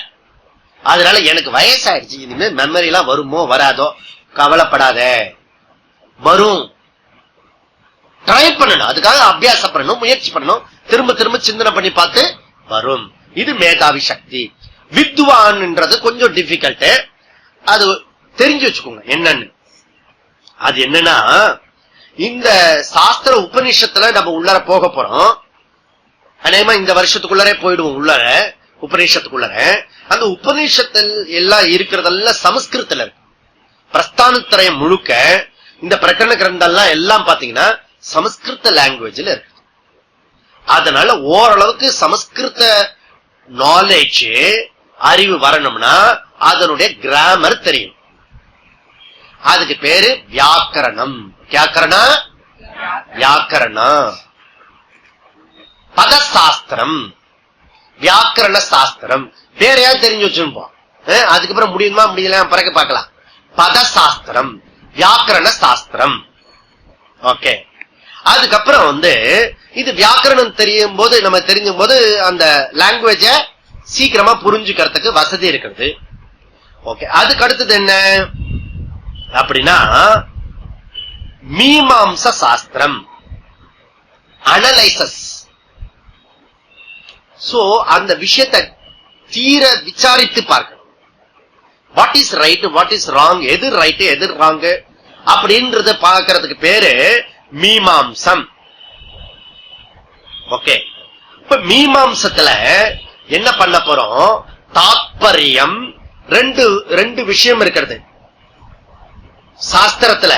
அதனால எனக்கு வயசாயிடுச்சு, இனிமே மெமரி எல்லாம் வருமோ வராதோ கவலைப்படாத, வரும். ட்ரை பண்ணணும், அதுக்காக அபியாசம் பண்ணணும், முயற்சி பண்ணணும், திரும்ப திரும்ப சிந்தனை பண்ணி பார்த்து வரும். இது மேதாவி சக்தி. வித்வான்ன்றது கொஞ்சம் டிஃபிகல்ட், அது தெரிஞ்சு வச்சுக்கோங்க என்னன்னு. அது என்னன்னா, இந்த சாஸ்திர உபநிஷத்துல நம்ம உள்ளார போக போறோம். அநேகமா இந்த வருஷத்துக்குள்ளரே போயிடுவோம் உள்ளார. உபநிஷத்துக்குள்ள. அந்த உபநிஷத்தில் எல்லாம் இருக்கிறதெல்லாம் சமஸ்கிருதத்துல இருக்கு. பிரஸ்தானத்திரயம் முழுக்க இந்த பிரகரண கிரந்தெல்லாம் எல்லாம் பாத்தீங்கன்னா சமஸ்கிருத லாங்குவேஜ்ல இருக்கு. அதனால ஓரளவுக்கு சமஸ்கிருத நாலேஜ் அறிவு வரணும்னா அதனுடைய கிராமர் தெரியும். அதுக்கு பேரு வியாக்கரணம். வியாக்கரணா பதசாஸ்திரம், வியாக்கரண சாஸ்திரம். வேற யாரும் தெரிஞ்சு வச்சிருப்போம். அதுக்கப்புறம் முடியுமா முடியல பிறகு பார்க்கலாம். பதசாஸ்திரம், வியாக்கரண சாஸ்திரம். ஓகே. அதுக்கப்புறம் இது வியாக்கரணம் தெரியும் போது நம்ம தெரிஞ்சும் போது அந்த லாங்குவேஜ சீக்கிரமா புரிஞ்சுக்கிறதுக்கு வசதி இருக்கிறது. ஓகே. அதுக்கு அடுத்தது என்ன அப்படின்னா மீமாம்ச சாஸ்திரம், அனலைசஸ். சோ அந்த விஷயத்தை தீர விசாரித்து பார்க்கணும். What is right, what is wrong, எது ரைட் எது ராங் அப்படின்றத பார்க்கறதுக்கு பேரு மீமாம்சம். ஓகே. இப்ப மீமாம்சத்துல என்ன பண்ண போறோம்? தாத்பரியம். ரெண்டு விஷயம் இருக்கிறது சாஸ்திரத்துல.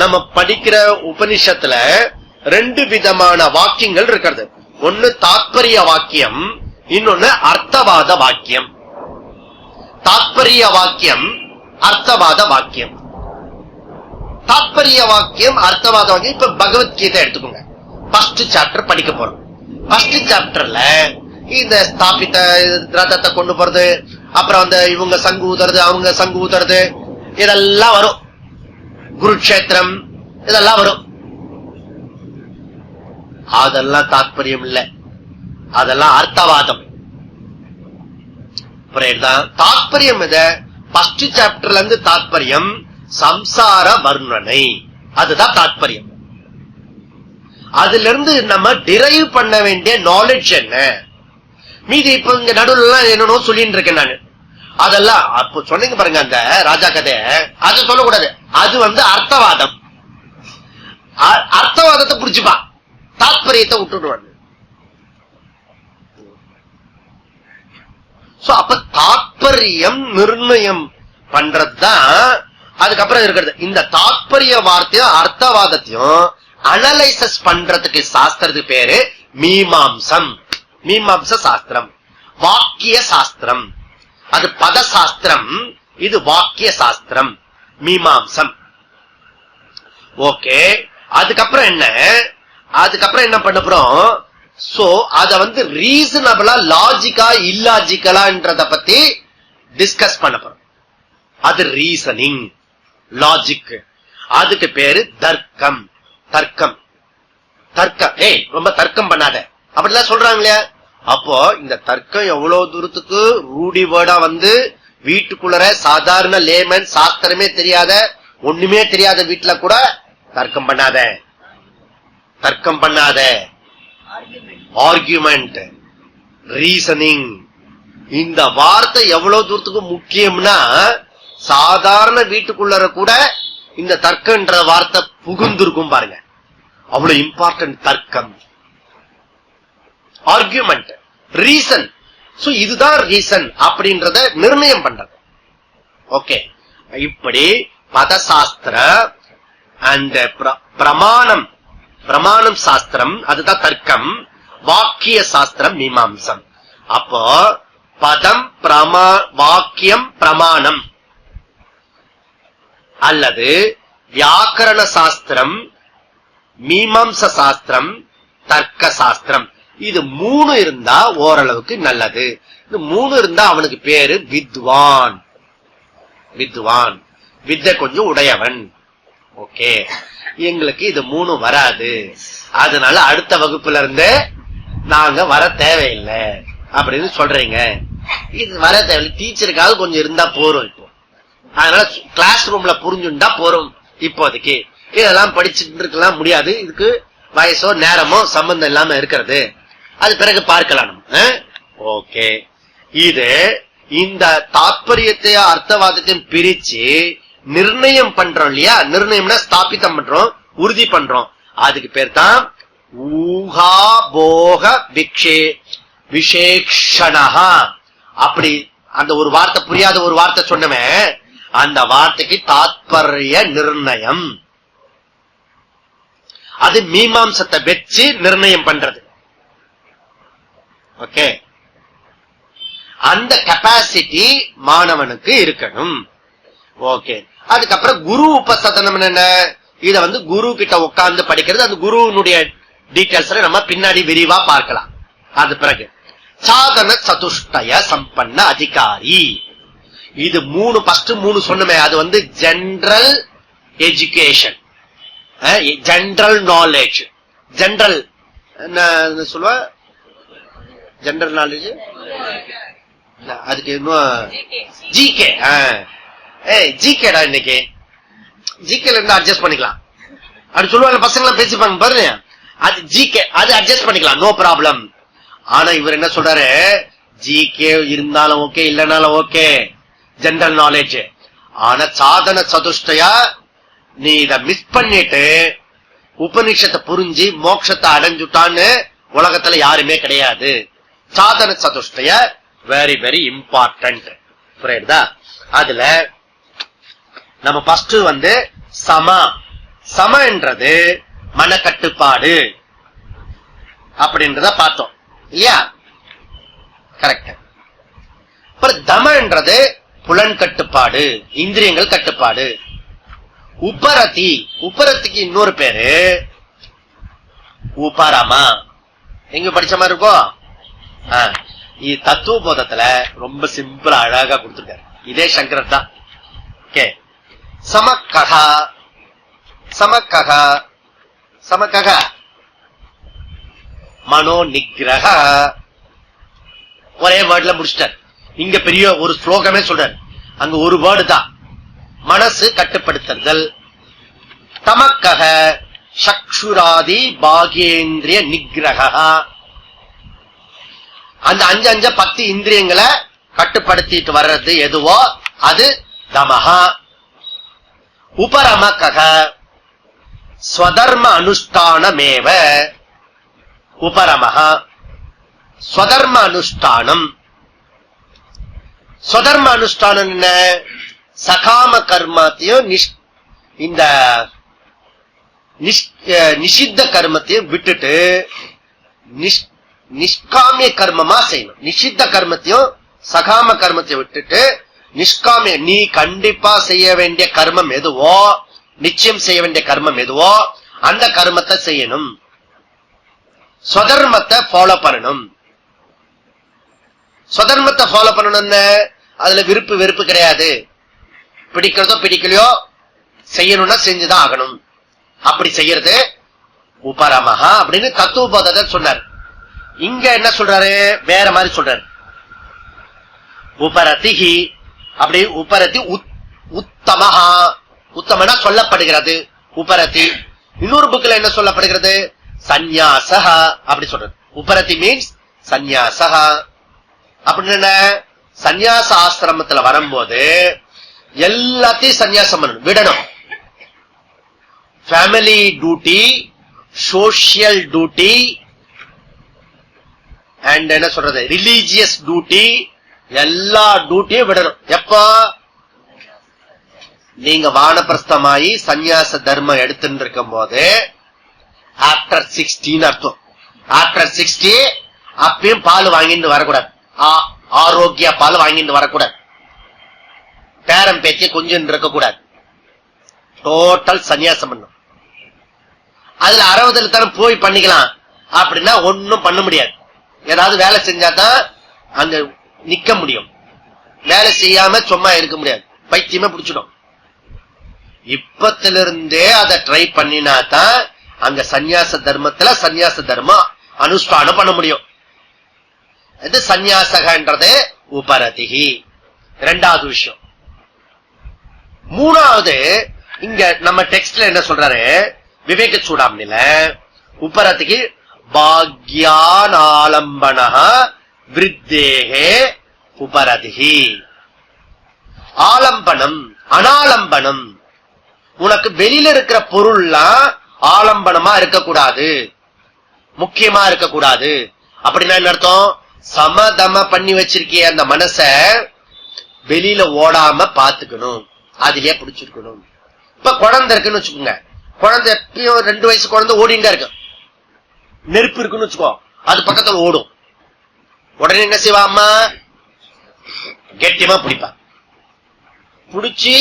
நம்ம படிக்கிற உபனிஷத்துல 2 விதமான வாக்கியங்கள் இருக்கிறது. ஒன்னு தாத்பரிய வாக்கியம், இன்னொன்னு அர்த்தவாத வாக்கியம். தாத்பரிய வாக்கியம், அர்த்தவாத வாக்கியம். தாத்பரிய வாக்கியம், அர்த்தவாத வாக்கியம். இப்ப பகவத்கீதை எடுத்துக்கோங்க. ஃபர்ஸ்ட் சாப்டர் படிக்க போறோம். ஃபர்ஸ்ட் சாப்டர்ல இந்த ஸ்தாபித்த ரதத்தை கொண்டு போறது, அப்புறம் இவங்க சங்கு ஊதுறது, அவங்க சங்கு ஊதுறது, இதெல்லாம் வரும். குருக்ஷேத்திரம் இதெல்லாம் வரும். அதெல்லாம் தாத்பரியம் இல்ல, அதெல்லாம் அர்த்தவாதம். தாத்பரியம் எது? ஃபர்ஸ்ட் சாப்டர்ல இருந்து தாத்பரியம் சம்சார வர்ணனை, அதுதான் தாத்பரியம். அதுல இருந்து நம்ம டிரைவ் பண்ண வேண்டிய நாலேஜ் என்ன? மீதி இப்ப இங்க நடுவுல என்னன்னோ சொல்லிட்டு இருக்கேன் நான். அதெல்லாம் அப்ப சொன்னீங்க பாருங்க, அந்த ராஜா கதை, அது சொல்லக்கூடாது. அது அர்த்தவாதம். அர்த்தவாதத்தை புடிச்சுப்பா, தாத்பரியத்தை விட்டுடுவாங்க. அப்ப தாத்பரியம் நிர்ணயம் பண்றதுதான் அதுக்கப்புறம் இருக்கிறது. இந்த தாத்பரிய வார்த்தையும் அர்த்தவாதத்தையும் அனலைசஸ் பண்றதுக்கு சாஸ்திரத்துக்கு பேரு மீமாம்சம். மீமாம்ச சாஸ்திரம். வாக்கிய சாஸ்திரம் அது பதசாஸ்திரம், இது வாக்கிய சாஸ்திரம், மீமாம்சம். ஓகே. அதுக்கப்புறம் என்ன? அதுக்கப்புறம் என்ன பண்ண போறோம்? சோ அத ரீசனபிளா லாஜிக்கா இல்லாஜிக்கலான்றத பத்தி டிஸ்கஸ் பண்ண போறோம். அது ரீசனிங், லாஜிக். அதுக்கு பேரு தர்க்கம். தர்க்கம் தர்க்கம். ரொம்ப தர்க்கம் பண்ணாத அப்படிலாம் சொல்றாங்க இல்லையா? அப்போ இந்த தர்க்கம் எவ்வளவு தூரத்துக்கு ரூடி வேர்டா வீட்டுக்குள்ள சாதாரண லேமன், சாஸ்திரமே தெரியாத, ஒண்ணுமே தெரியாத வீட்டுல கூட தர்க்கம் பண்ணாத, தர்க்கம் பண்ணாத. ஆர்கியூமெண்ட், ரீசனிங், இந்த வார்த்தை எவ்வளவு தூரத்துக்கு முக்கியம்னா சாதாரண வீட்டுக்குள்ள கூட இந்த தர்க்கன்ற வார்த்தை புகுந்திருக்கும் பாருங்க. அவ்வளவு இம்பார்ட்டன்ட் தர்க்கம், ஆர்கியூமெண்ட், ரீசன். இதுதான் ரீசன் அப்படின்றத நிர்ணயம் பண்றது. ஓகே. இப்படி பதசாஸ்திர அந்த பிரமாணம், பிரமாணம் சாஸ்திரம் அதுதான் தர்க்கம். வாக்கிய சாஸ்திரம் மீமாம்சம். அப்போ பதம் வாக்கியம் பிரமாணம், அல்லது வியாக்கரண சாஸ்திரம், மீமாம்ச சாஸ்திரம், தர்க்க சாஸ்திரம். இது 3 இருந்தா ஓரளவுக்கு நல்லது. இது 3 இருந்தா அவனுக்கு பேரு வித்வான். வித்வான், வித்தை கொஞ்சம் உடையவன். ஓகே. எங்களுக்கு இது 3 வராது, அதனால அடுத்த வகுப்புல இருந்து நாங்க வர தேவையில்லை அப்படின்னு சொல்றீங்க. இது வர தேவையில்லை, டீச்சருக்காக கொஞ்சம் இருந்தா போறோம். இப்போ அதனால கிளாஸ் ரூம்ல புரிஞ்சுட்டா போறோம். இப்போதைக்கு இதெல்லாம் படிச்சுட்டு இருக்கலாம் முடியாது, இதுக்கு வயசோ நேரமோ சம்பந்தம் இல்லாம இருக்கிறது. அது பிறகு பார்க்கலாம். ஓகே. இது இந்த தாத்பரியத்தை அர்த்தவாதத்தையும் பிரிச்சு நிர்ணயம் பண்றோம் இல்லையா? நிர்ணயம்னா ஸ்தாபிதம் பண்றோம், உறுதி பண்றோம். அதுக்கு பேர் தான் ஊகா போக விசேஷணஹா. அப்படி அந்த ஒரு வார்த்தை புரியாத ஒரு வார்த்தை சொன்னமே, அந்த வார்த்தைக்கு தாத்பர்ய நிர்ணயம். அது மீமாம்சத்தை வச்சு நிர்ணயம் பண்றது. ஓகே, அந்த கெப்பாசிட்டி மாணவனுக்கு இருக்கணும். ஓகே, அதுக்கப்புறம் குரு உபசதனம் என்ன, இத குரு கிட்ட உட்கார்ந்து படிக்கிறது. அந்த குருனுடைய டீடைல்ஸ் நம்ம பின்னாடி விரிவா பார்க்கலாம். அது பிறகு சாதன சதுஷ்டய சம்பன்ன அதிகாரி. இது ஃபர்ஸ்ட் 3 சொன்னமே, அது general education, general knowledge. General என்ன சொல்லுவ, ஜெனரல் நாலேஜ். அதுக்கு இன்னும் ஜிகே. ஜிகேடா இன்னைக்கு ஜிகேல இருந்து அட்ஜஸ்ட் பண்ணிக்கலாம் அப்படி சொல்லுவாங்க பசங்க எல்லாம் பேசிப்பாங்க பாருங்க. அது ஜிகே, அது அட்ஜஸ்ட் பண்ணிக்கலாம், நோ ப்ராப்ளம். ஆனா இவர் என்ன சொல்றாரு, ஜிகே இருந்தாலும் ஓகே, இல்லனாலும் ஓகே, ஜெனரல் நாலேஜ். ஆனா சாதன சதுஷ்டயா நீ இத மிஸ் பண்ணிட்டு உபநிஷத்தை புரிஞ்சு மோட்சத்தை அடைஞ்சுட்டான்னு உலகத்துல யாருமே கிடையாது. சாதன சதுஷ்டய வெரி வெரி இம்பார்ட்டன்ட். புரியுதா? அதுல நம்ம ஃபர்ஸ்ட் சம என்றது மனக்கட்டுப்பாடு அப்படின்றத பார்த்தோம் இல்லையா? கரெக்ட். அப்புறம் தம என்றது புலன் கட்டுப்பாடு, இந்திரியங்கள் கட்டுப்பாடு. உபரத்திக்கு இன்னொரு பேரு உபரமா. எங்க படிச்ச மாதிரி இருக்கும். தத்துவ போதத்துல ரொம்ப சிம்பிளா அழகா கொடுத்திருக்காரு. இதே சங்கரர் தான். ஓகே, சமக்கக மனோ நிகிரக. ஒரே வேர்ட்ல முடிச்சிட்டார். இங்க பெரிய ஒரு ஸ்லோகமே சொல்றாரு, அங்க ஒரு வேர்டு தான், மனசு கட்டுப்படுத்துதல். தமக்கக சக்ஷுராதி பாகேந்திரிய நிகிரக. அந்த 5 இந்திரியங்களை கட்டுப்படுத்திட்டு வர்றது எதுவோ அது தமஹா. உபரமக்கக ஸ்வதர்ம அனுஷ்டானமேவ. உபரமஹ ஸ்வதர்ம அனுஷ்டானம். ஸ்வதர்ம அனுஷ்டானம் என்ன, சகாம கர்மத்தையும் இந்த நிஷித்த கர்மத்தையும் விட்டுட்டு நிஷ்காமிய கர்மமா செய்யணும். நிஷித்த கர்மத்தையும் சகாம கர்மத்தை விட்டுட்டு நிஷ்காமிய, நீ கண்டிப்பா செய்ய வேண்டிய கர்மம் எதுவோ, நிச்சயம் செய்ய வேண்டிய கர்மம் எதுவோ அந்த கர்மத்தை செய்யணும். ஸ்வதர்மத்தை ஃபாலோ பண்ணணும். ஸ்வதர்மத்தை ஃபாலோ பண்ணணும்னு அதுல விருப்பு வெறுப்பு கிடையாது. பிடிக்கிறதோ பிடிக்கலையோ செய்யணும்னா செஞ்சுதான் ஆகணும். அப்படி செய்யறது உபரமஹா அப்படின்னு தத்துவ போதத்தை சொன்னார். இங்க என்ன சொல்றாரு, வேற மாதிரி சொல்றாரு. உபரதிஹி அப்படி உபரதி உத்தமஹா. உத்தமனா சொல்லப்படுகிறது உபரதி. இன்னொரு புக்ல என்ன சொல்லப்படுகிறது, சந்நியாசஹா அப்படி சொல்றது. உபரதி மீன்ஸ் சந்நியாசஹா. அப்படின்னு என்ன, சந்நியாச ஆசிரமத்துல வரும்போது எல்லாத்தையும் சந்நியாசம் பண்ணணும், விடணும். Family duty, social duty and என்ன சொல்றது ரிலீஜியஸ் டியூட்டி, எல்லா டியூட்டியும் விடணும். எப்ப நீங்க வானப்பிரஸ்தமாயி சந்நியாச தர்மம் எடுத்துட்டு இருக்கும் போது ஆப்டர் 16 அர்த்தம். ஆப்டர் 60 அப்பயும் பால் வாங்கிட்டு வரக்கூடாது, ஆரோக்கிய பால் வாங்கிட்டு வரக்கூடாது, பேரம் பேச்சு கொஞ்சம் இருக்கக்கூடாது. டோட்டல் சந்நியாசம் பண்ணும். அதுல 60 தானே போய் பண்ணிக்கலாம் அப்படின்னா ஒன்னும் பண்ண முடியாது. ஏதாவது வேலை செஞ்சாதான் அங்க நிக்க முடியும். வேலை செய்யாம சும்மா இருக்க முடியாது, பைத்தியமே பிடிச்சிடும். இப்பத்திலிருந்தே அதை ட்ரை பண்ணினாதான் அங்க சந்நியாச தர்மத்துல சந்நியாச தர்மம் அனுஷ்டானம் பண்ண முடியும். இது சந்நியாசகன்றது உபரதிஹி. இரண்டாவது விஷயம். மூணாவது, இங்க நம்ம டெக்ஸ்ட்ல என்ன சொல்றாரு, விவேக சூடாமணில உபரதிக்கு பாக்யானாலம்பன விருத்தேகே உபரதிஹி. ஆலம்பனம் அனாலம்பனம். உனக்கு வெளியில இருக்கிற பொருள்லாம் ஆலம்பனமா இருக்கக்கூடாது, முக்கியமா இருக்கக்கூடாது. அப்படின்னா என்ன அர்த்தம், சமதம பண்ணி வச்சிருக்கிய அந்த மனச வெளியில ஓடாம பாத்துக்கணும், அதுலயே பிடிச்சிருக்கணும். இப்ப குழந்தை இருக்குன்னு வச்சுக்கோங்க, குழந்தை எப்பயும் 2 வயசு குழந்தை ஓடிண்டா இருக்கு, நெருப்பு இருக்குன்னு வச்சுக்கோ, அது பக்கத்துல ஓடும். உடனே என்ன செய்வா அம்மா? கெட்டியமா பிடிப்பா. பிடிச்சி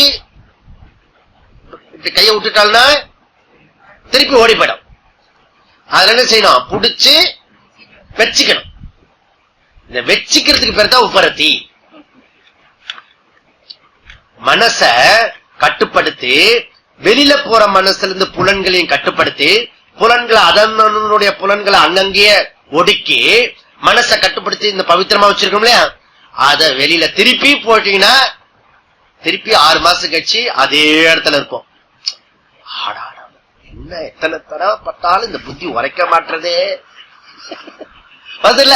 இப்படி கைய விட்டுட்டாள்னா திருப்பி ஓடி போயிடும். அதுல என்ன செய்யணும்? பிடிச்சு வச்சுக்கணும். இந்த வச்சுக்கிறதுக்கு பேர் தான் உபரத்தி. மனச கட்டுப்படுத்தி வெளியில போற மனசுல இருந்து புலன்களையும் கட்டுப்படுத்தி புலன்களை அதனுடைய புலன்களை அங்கங்கேயே ஒடுக்கி மனசை கட்டுப்படுத்தி இந்த பவித்திரமா வச்சிருக்கோம் இல்லையா, அத வெளியில திருப்பி போட்டீங்கன்னா திருப்பி 6 மாசம் கழிச்சு அதே இடத்துல இருக்கும். என்ன எத்தனை தடவை பட்டாலும் இந்த புத்தி உரைக்க மாட்டதே அதுல.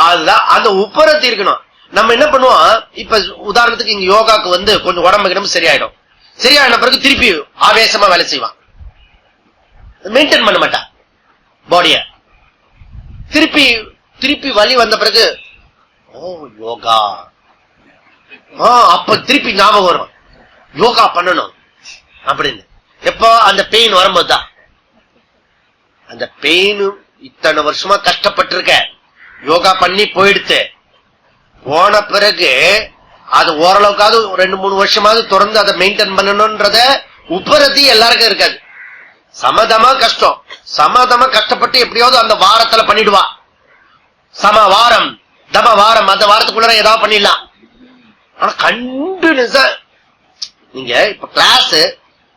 அதுதான் அந்த உப்பரத்தி இருக்கணும். நம்ம என்ன பண்ணுவோம், இப்ப உதாரணத்துக்கு இங்க யோகாக்கு கொஞ்சம் உடம்பு சரியாயிடும். சரியான பிறகு திருப்பி ஆவேசமா வேலை செய்வான், மெயின்டைன் பண்ண மாட்டான் பாடிய. திருப்பி திருப்பி வலி வந்த பிறகு ஓ யோகா, அப்ப திருப்பி ஞாபகம் வரும் யோகா பண்ணணும் அப்படின்னு. எப்போ? அந்த பெயின் வரும்போதுதான். அந்த பெயின் இத்தனை வருஷமா கஷ்டப்பட்டிருக்க, யோகா பண்ணி போயிடுத்து, போன பிறகு அது ஓரளவுக்காவது 2-3 வருஷமாவது தொடர்ந்து அதை மெயின்டைன் பண்ணணும்ன்றத உப்பரத்தி எல்லாருக்கும் இருக்காது. சமதமா கஷ்டம், சமதமா கஷ்டப்பட்டு எப்படியாவது அந்த வாரத்துல பண்ணிடுவா. சம வாரம் தம வாரம், அந்த வாரத்துக்குள்ள ஏதாவது பண்ணிடலாம். ஆனா கண்டினியூஸா நீங்க இப்ப கிளாஸ்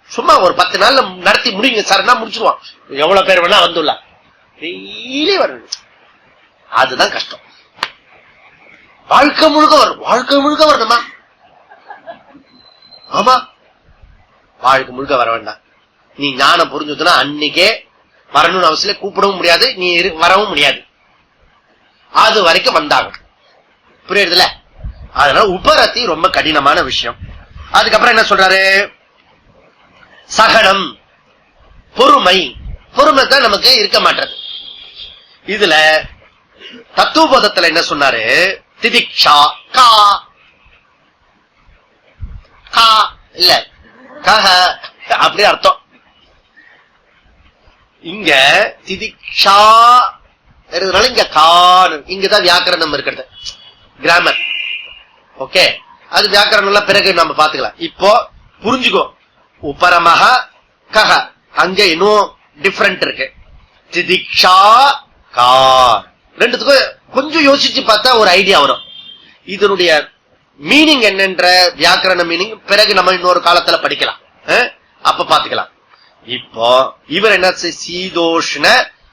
சும்மா ஒரு 10 நாள்ல நடத்தி முடியுங்க சார்னா முடிச்சிருவான். எவ்வளவு பேர் வேணா வந்துடலாம், டெய்லி வரணும். அதுதான் கஷ்டம். வாழ்க்கை முழுக்க வரும், வாழ்க்கை முழுக்க வரணுமா? ஆமா, வாழ்க்கை முழுக்க வர வேண்டாம். நீ ஞானம் புரிஞ்சுதுன்னா அன்னைக்கே வரணும்னு அவசியம், கூப்பிடவும் முடியாது, நீ வரவும் முடியாது. அது வரைக்கும் வந்தாகும். புரியுதுல? அதனால உபரத்தி ரொம்ப கடினமான விஷயம். அதுக்கப்புறம் என்ன சொல்றாரு? சகனம், பொறுமை. பொறுமை தான் நமக்கு இருக்க மாட்டது. இதுல தத்துவபோதத்துல என்ன சொன்னாரு? திதிக்ஷா, கா கா இல்ல கஹ அப்படி அர்த்தம். இங்க திதிக்ஷா இருக்கிறதுனால இங்க கான், இங்கதான் வியாக்கரணம் இருக்கிறது, கிராமர். ஓகே, அது வியாக்கரணம் பிறகு நம்ம பாத்துக்கலாம். இப்போ புரிஞ்சுக்கோ, உபரமஹ கஹ, அங்க இன்னும் டிஃபரெண்ட் இருக்கு. திதிக்ஷா கா, ரெண்டுத்துக்கும் கொஞ்சம் யோசிச்சு பார்த்தா ஒரு ஐடியா வரும். இதனுடைய மீனிங் என்னன்ற வியாக்கரண மீனிங் பிறகு நம்ம இன்னொரு காலத்துல படிக்கலாம், அப்ப பாத்துக்கலாம். இப்போ இவர் என்ன? சீதோஷ்ண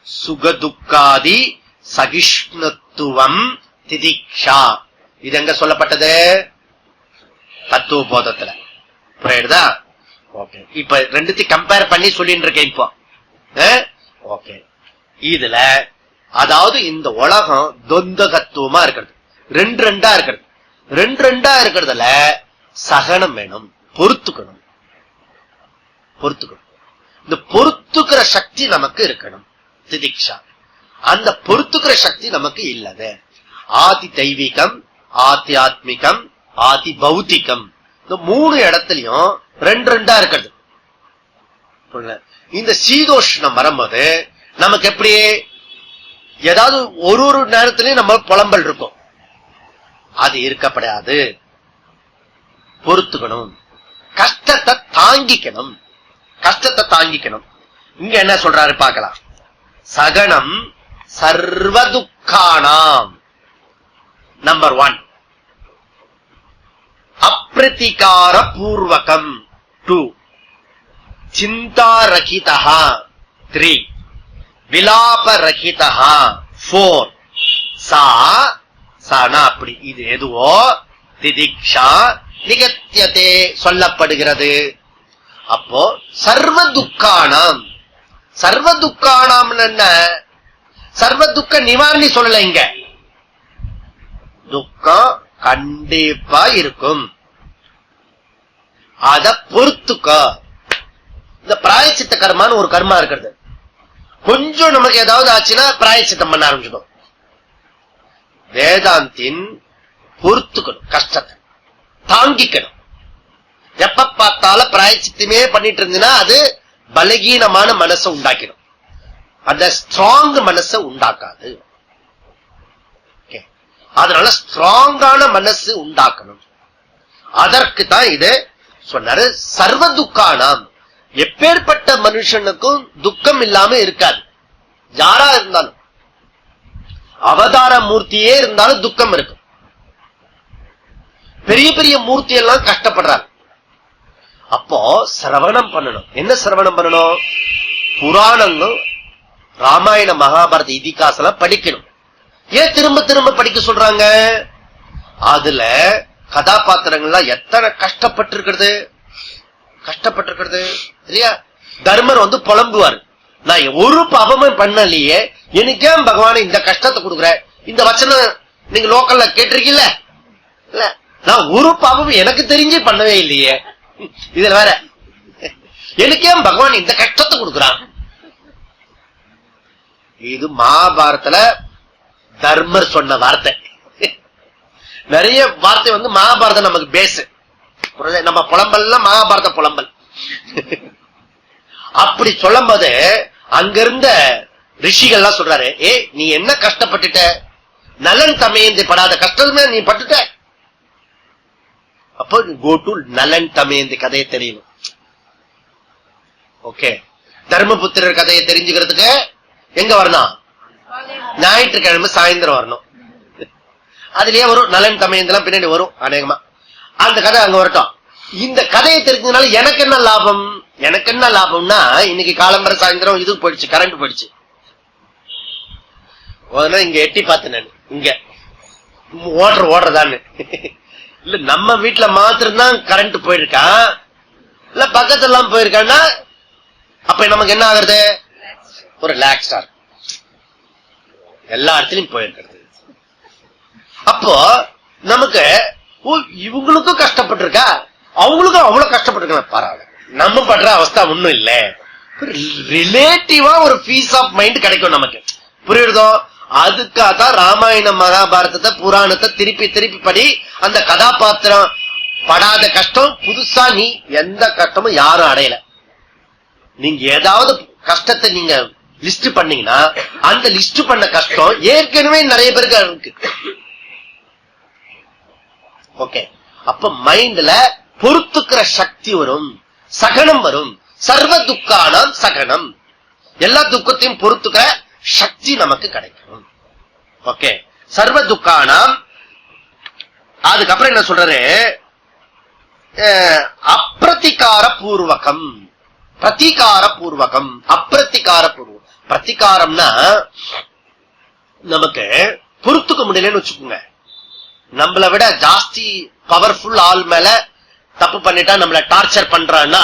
சுகதுக்காதி சகிஷ்ணுத்துவம் திதிக்ஷா. இது எங்க சொல்லப்பட்டது? தத்துவ போதத்துல. புரியுதா? ஓகே, இப்ப ரெண்டுத்தையும் கம்பேர் பண்ணி சொல்லிட்டு இருக்கேன் இப்போ. ஓகே, இதுல அதாவது இந்த உலகம் தொந்தகத்துவமா இருக்கிறது, 2 இருக்கிறது. 2 இருக்கிறதுல சகனம் வேணும், பொறுத்துக்கணும். பொறுத்துக்கணும், இந்த பொறுத்துக்கிற சக்தி நமக்கு இருக்கணும், திதிக்ஷா. அந்த பொறுத்துக்கிற சக்தி நமக்கு இல்லது. ஆதி தெய்வீகம், ஆத்தியாத்மிகம், ஆதி பௌத்திகம், இந்த 3 இடத்துலயும் 2 இருக்கிறது. இந்த சீதோஷ்ணம் வரும்போது நமக்கு எப்படி ஏதாவது ஒரு நேரத்திலயும் நம்ம புலம்பல் இருக்கும், அது இருக்கப்படாது. பொறுத்துக்கணும், கஷ்டத்தை தாங்கிக்கணும், கஷ்டத்தை தாங்கிக்கணும். இங்க என்ன சொல்றாரு பார்க்கலாம். சகனம் சர்வதுக்கானாம். நம்பர் 1 அப்ரதிகார பூர்வகம். 2 சிந்தாரகிதா. 3 விலாபரகிதா. 4 சானா அப்படி. இது எதுவோ திதிக்ஷா நிகத்தியதே சொல்லப்படுகிறது. அப்போ சர்வ துக்கானாம். சர்வ துக்கானாம் என்ன? சர்வ துக்க நிவாரணி சொல்லல. இங்க துக்கம் கண்டிப்பா இருக்கும், அத பொறுத்துக்க. இந்த பிராயச்சித்த கர்மான்னு ஒரு கர்மா இருக்கிறது. கொஞ்சம் நமக்கு ஏதாவது ஆச்சுன்னா பிராயச்சித்தம் பண்ண ஆரம்பிச்சிடும். வேதாந்தின் பொறுத்துக்கணும், கஷ்டத்தை தாங்கிக்கணும். எப்ப பார்த்தாலும் பிராயச்சித்தமே பண்ணிட்டு இருந்தீங்கன்னா அது பலகீனமான மனசை உண்டாக்கிடும், அந்த ஸ்ட்ராங் மனசை உண்டாக்காது. அதனால ஸ்ட்ராங்கான மனசு உண்டாக்கணும். அதற்கு தான் இது சொன்னாரு. சர்வ துக்கானாம், எப்பேற்பட்ட மனுஷனுக்கும் துக்கம் இல்லாம இருக்காது. யாரா இருந்தாலும், அவதார மூர்த்தியே இருந்தாலும் துக்கம் இருக்கும். பெரிய பெரிய மூர்த்தி எல்லாம் கஷ்டப்படுறாங்க. அப்போ சிரவணம் பண்ணணும். என்ன சிரவணம் பண்ணணும்? புராணங்கள், ராமாயண மகாபாரத இதிகாசம் படிக்கணும். ஏன் திரும்ப திரும்ப படிக்க சொல்றாங்க? அதுல கதாபாத்திரங்கள்லாம் எத்தனை கஷ்டப்பட்டிருக்கிறது, கஷ்டப்பட்டிருக்கிறது இல்லையா? தர்மர் புலம்புவார், நான் ஒரு பாவமும் பண்ணலையே, எனக்கு ஏன் பகவான் இந்த கஷ்டத்தை கொடுக்குற? இந்த வச்சனம் நீங்க லோக்கல்ல கேட்டிருக்கீங்கள? இல்ல, நான் ஒரு பாவமும் எனக்கு தெரிஞ்சு பண்ணவே இல்லையே, இதுல வேற எனக்கு ஏன் பகவான் இந்த கஷ்டத்தை கொடுக்குறான்? இது மகாபாரதத்துல தர்மர் சொன்ன வார்த்தை. நிறைய வார்த்தை மகாபாரதம் நமக்கு பேச, நம்ம புலம்பல்லாம் மகாபாரத புலம்பல். அப்படி சொல்லும் போது அங்கிருந்த ரிஷிகள்லாம் சொல்றாரு, ஏ நீ என்ன கஷ்டப்பட்டுட்ட, நலன் தமையந்தி படாத கஷ்டமே நீ பட்டுட்ட. அப்போ கோ டு நலன் தமையந்தி கதையை தெரியணும். ஓகே, தர்மபுத்திரர் கதையை தெரிஞ்சுக்கிறதுக்கு எங்க வரணும்? ஞாயிற்றுக்கிழமை சாயந்தரம் வரணும். அதுலயே வரும், நலன் தமையந்தெல்லாம் பின்னாடி வரும் அநேகமா. அந்த கதை அங்க வரட்டும். இந்த கதையை தெரிஞ்சதுனால எனக்கு என்ன லாபம்? எனக்கு என்ன லாபம்னா, இன்னைக்கு காலம்பர சாயந்தரம் இது போயிடுச்சு, கரண்ட் போயிடுச்சு. இங்க எட்டி பார்த்து நான் இங்க ஓடுறதான்னு இல்ல, நம்ம வீட்டுல மாத்திரம்தான் கரண்ட் போயிருக்கான், இல்ல பக்கத்துல எல்லாம் போயிருக்கான்னா அப்ப நமக்கு என்ன ஆகுறது? ஒரு ரிலாக்ஸ்டா இருக்கு, எல்லா இடத்துலயும் போயிருக்கிறது. அப்போ நமக்கு இவங்களுக்கும் கஷ்டப்பட்டிருக்கா, அவங்களுக்கும் அவ்வளவு கஷ்டப்பட்டிருக்க, பரவாயில்ல, நம்ம படுற அவஸ்தா ஒண்ணும் இல்ல. ரிலேட்டிவா ஒரு பீஸ் ஆஃப் மைண்ட் கிடைக்கும் நமக்கு, புரியுதோ? அதுக்காகத்தான் ராமாயண மகாபாரதத்தை புராணத்தை திருப்பி திருப்பி படி. அந்த கதாபாத்திரம் படாத கஷ்டம் புதுசா நீ எந்த கஷ்டமும் யாரும் அடையல. நீங்க ஏதாவது கஷ்டத்தை நீங்க லிஸ்ட் பண்ணீங்கன்னா அந்த லிஸ்ட் பண்ண கஷ்டம் ஏற்கனவே நிறைய பேருக்கு இருக்கு. ஓகே, அப்ப மைண்ட்ல பொறுத்துக்கிற சக்தி வரும், சகனம் வரும். சர்வ துக்கானாம் சகனம், எல்லா துக்கத்தையும் பொறுத்துக்கிற சக்தி நமக்கு கிடைக்கும். ஓகே, சர்வ துக்கானாம். அதுக்கப்புறம் என்ன சொல்றாரு? அப்பிரதிகார பூர்வகம், பிரதிகார பூர்வகம், அப்பிரதிகார பூர்வகம். பிரதிகாரம்னா நமக்கு பொறுத்துக்க முடியலன்னு வச்சுக்கோங்க. நம்மளை விட ஜாஸ்தி பவர்ஃபுல் ஆள் மேல தப்பு பண்ணிட்டா நம்மள டார்ச்சர் பண்றான்னா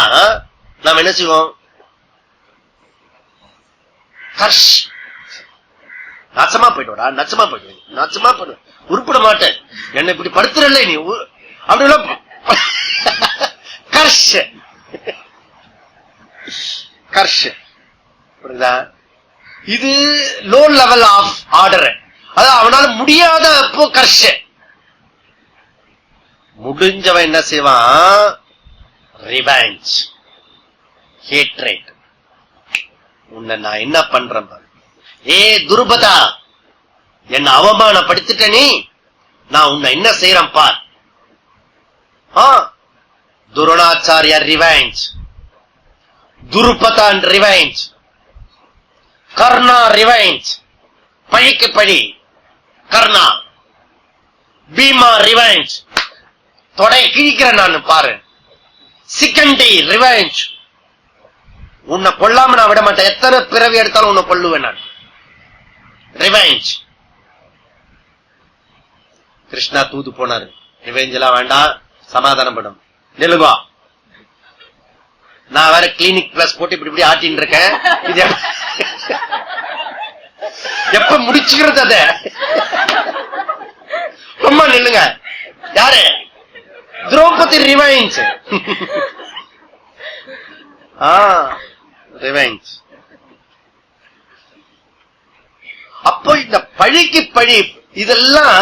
நாம என்ன செய்வோம்? நச்சமா போயிடுவா, நச்சமா போயிடுவேன், நச்சமா போயிடுவேன், உருப்பிட மாட்டேன், என்ன இப்படி படுத்துறல நீ அப்படிலாம் கர்ஷ கர்ஷ. புரியுதா? இது லோ லெவல் ஆஃப் ஆர்டர். அதாவது அவனால முடியாத அப்போ கர்ஷ. முடிஞ்சவன் என்ன செய்வான்? Revenge, hatred. உன்னை நான் என்ன பண்றேன் பாரு, ஏ துருபதா, என்ன அவமானப்படுத்திட்ட நீ, நான் உன்னை என்ன செய்யறேன் பார். துரோணாச்சாரியா ரிவெஞ்ச், துருபதான் ரிவெஞ்ச், கர்ணா ரிவெஞ்ச், பழிக்கு பழி கர்ணா. பீமா ரிவெஞ்ச், தொடை கிழிக்கிறேன் நான் பாரு. சிக்கண்டி ரிவெஞ்ச், உன்னை கொல்லாம நான் விட மாட்டேன், எத்தனை பிறவி எடுத்தாலும் உன்னை கொல்லுவேன் நான். ரிவெஞ்ச். கிருஷ்ணா தூது போனாரு, ரிவெஞ்ச் எல்லாம் வேண்டாம், சமாதானம் படும், நிலுவா. நான் வேற கிளினிக் பிளஸ் போட்டு இப்படி இப்படி ஆட்டின்னு இருக்கேன், இது எப்ப முடிச்சுக்கிறது? அத ரொம்ப நில்லுங்க. யாரு? திரௌபதி ரிவெஞ்ச். ரிவெஞ்ச். அப்போ இந்த பழிக்கு பழி இதெல்லாம்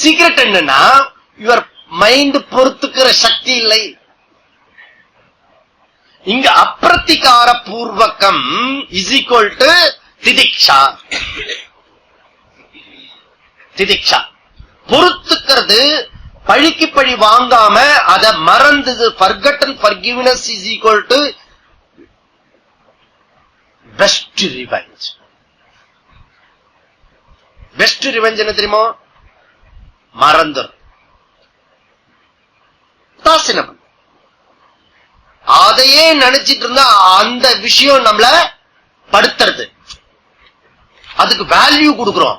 சீக்ரெட் என்னன்னா யுவர் மைண்ட் பொறுத்துக்கிற சக்தி இல்லை. இங்க அப்பிரத்திகார பூர்வகம் இஸ் ஈக்வல் டு திதிக்ஷா. திதிக்ஷா பொறுத்துக்கிறது, பழிக்கு பழி வாங்காம அத மறந்தது. forgotten forgiveness is equal to best revenge. best revenge என்ன தெரியுமோ? மறந்துரும். தாசினம் அதையே நினைச்சிட்டு இருந்தா அந்த விஷயம் நம்மள படுத்துறது, அதுக்கு வேல்யூ கொடுக்கிறோம்.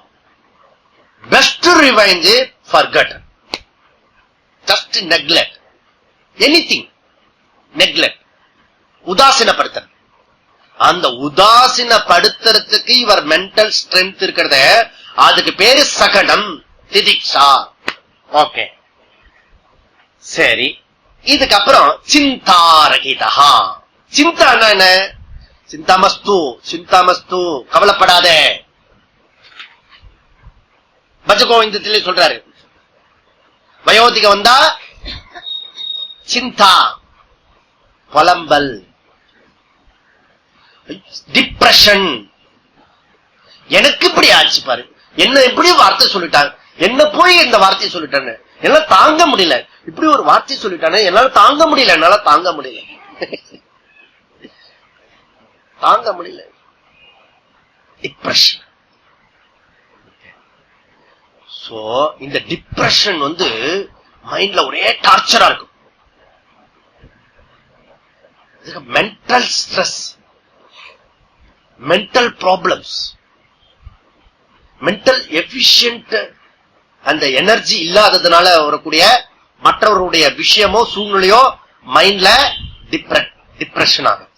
Best revenge forgotten, just neglect anything, neglect, உதாசீனப்படுத்த. அந்த உதாசீனப்படுத்துறதுக்கு இவர் மென்டல் ஸ்ட்ரென்த் இருக்கிறத, அதுக்கு பேரு சகடம், திதிக்ஷா. ஓகே, சரி. இதுக்கப்புறம் சிந்தாரகிதா. சிந்தா என்ன? சிந்தாமஸ்து, சிந்தாமஸ்து, கவலைப்படாத. பஜகோவிந்தத்திலே சொல்றாரு, வயோதிக வந்தா சிந்தா, புலம்பல், டிப்ரெஷன். எனக்கு இப்படி ஆச்சு பாரு, என்ன எப்படி வார்த்தை சொல்லிட்டாங்க, என்ன போய் இந்த வார்த்தையை சொல்லிட்டான்னு என்னால தாங்க முடியல. இப்படி ஒரு வார்த்தை சொல்லிட்டானே என்னால தாங்க முடியல, என்னால தாங்க முடியல, தாங்க முடியல. டிப்ரெஷன். சோ இந்த டிப்ரெஷன் மைண்ட்ல ஒரே டார்ச்சரா இருக்கும். Mental stress, mental problems, mental efficient அந்த எனர்ஜி இல்லாததுனால வரக்கூடிய மற்றவருடைய விஷயமோ சூழ்நிலையோ மைண்ட்ல டிப்ரெஷன் ஆகும்.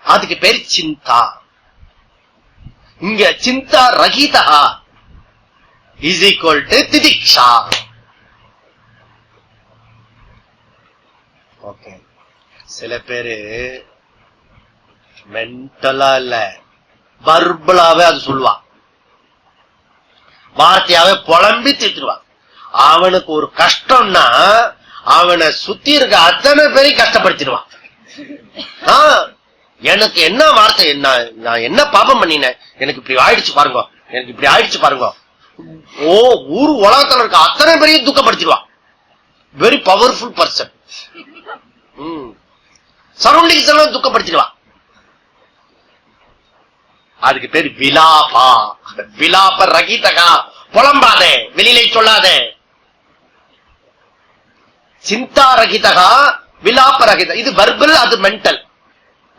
அதுக்கு பேர் சிந்தா. இங்க சிந்தா ரகிதா is equal to திதிக்ஷா. ஓகே, சில பேரு மென்டலா இல்ல, வர்பலாவே அது சொல்லுவான், வார்த்தையாவே புலம்பி தீர்த்துருவான். அவனுக்கு ஒரு கஷ்டம்னா அவனை சுத்தி இருக்க அத்தனை பேரையும் கஷ்டப்படுத்திடுவான். எனக்கு என்ன வார்த்தை, நான் என்ன பாபம் பண்ணினேன், எனக்கு இப்படி ஆயிடுச்சு பாருங்க, எனக்கு இப்படி ஆயிடுச்சு பாருங்க. ஓ, ஊர் உலகத்துல இருக்க அத்தனை பேரையும் துக்கப்படுத்திடுவான். Very powerful person. சரௌண்டிங்ஸ் எல்லாம் துக்கப்படுத்திடுவான். அதுக்கு பேர் விலாபா. விலாப ரகிதகா, புலம்பாதே, வெளியிலே சொல்லாதே. சிந்தா ரகிதகா, விலாப ரகித. இது வர்பல், அது மென்டல்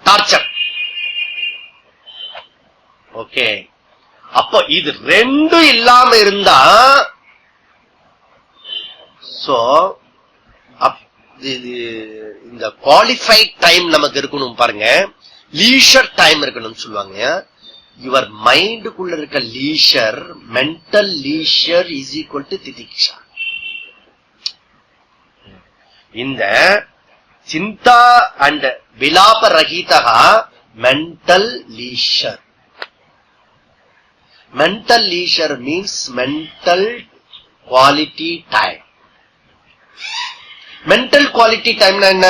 டார்ச்சர். ஓகே, அப்போ இது ரெண்டும் இல்லாம இருந்தா சோ இந்த குவாலிஃபைட் டைம் நமக்கு இருக்கணும் பாருங்க, லீஷர் டைம் இருக்கணும்னு சொல்லுவாங்க. யுவர் மைண்டுக்குள்ள இருக்க leisure, mental leisure is equal to திதிக்ஷா. இந்த சிந்தா அண்ட் விலாப ரகிதகா mental leisure. Mental leisure means mental quality time. Mental quality டைம்னா என்ன?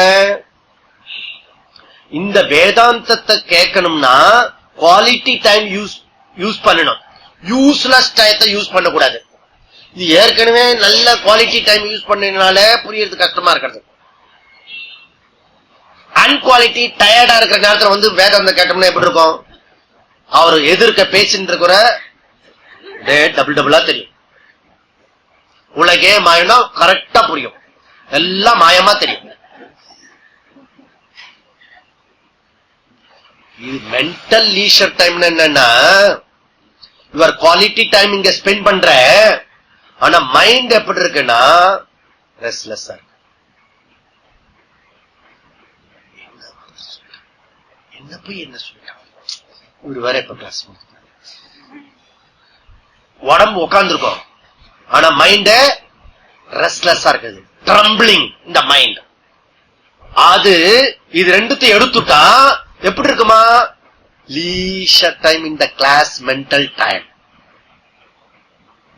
இந்த வேதாந்தத்தை கேட்கணும்னா குவாலிட்டி டைம் யூஸ் பண்ணணும், யூஸ்லெஸ் டயத்தை யூஸ் பண்ணக்கூடாது. இது ஏற்கனவே நல்ல குவாலிட்டி டைம் யூஸ் பண்ணனால புரியறது கஷ்டமா இருக்கிறது. அன்குவாலிட்டி டயர்டா இருக்கிற நேரத்தில் வேதாந்தம் கேட்டோம்னா எப்படி இருக்கும்? அவர் எதிர்க்க பேசிட்டு இருக்கிற டபுள் டபுளா தெரியும். உலகே மாயம்னா கரெக்டா புரியும், எல்லாம் மாயமா தெரியும். இது மென்டல் லீஷர் டைம் என்னன்னா, யுவர் குவாலிட்டி டைம் இங்க ஸ்பெண்ட் பண்ற, ஆனா மைண்ட் எப்படி இருக்குன்னா ரெஸ்ட்லெஸ்ஸா இருக்கு. என்ன போய் என்ன சொல்லிட்டான் ஒரு வேற, இப்ப கிளாஸ் உடம்பு உட்கார்ந்துருக்கோம், ஆனா மைண்ட் ரெஸ்ட்லெஸ்ஸா இருக்குது, ட்ரம்பிளிங் இந்த மைண்ட். அது இது ரெண்டுத்தையும் எடுத்துட்டா எப்படி இருக்குமா? Leisure time in the class mental time.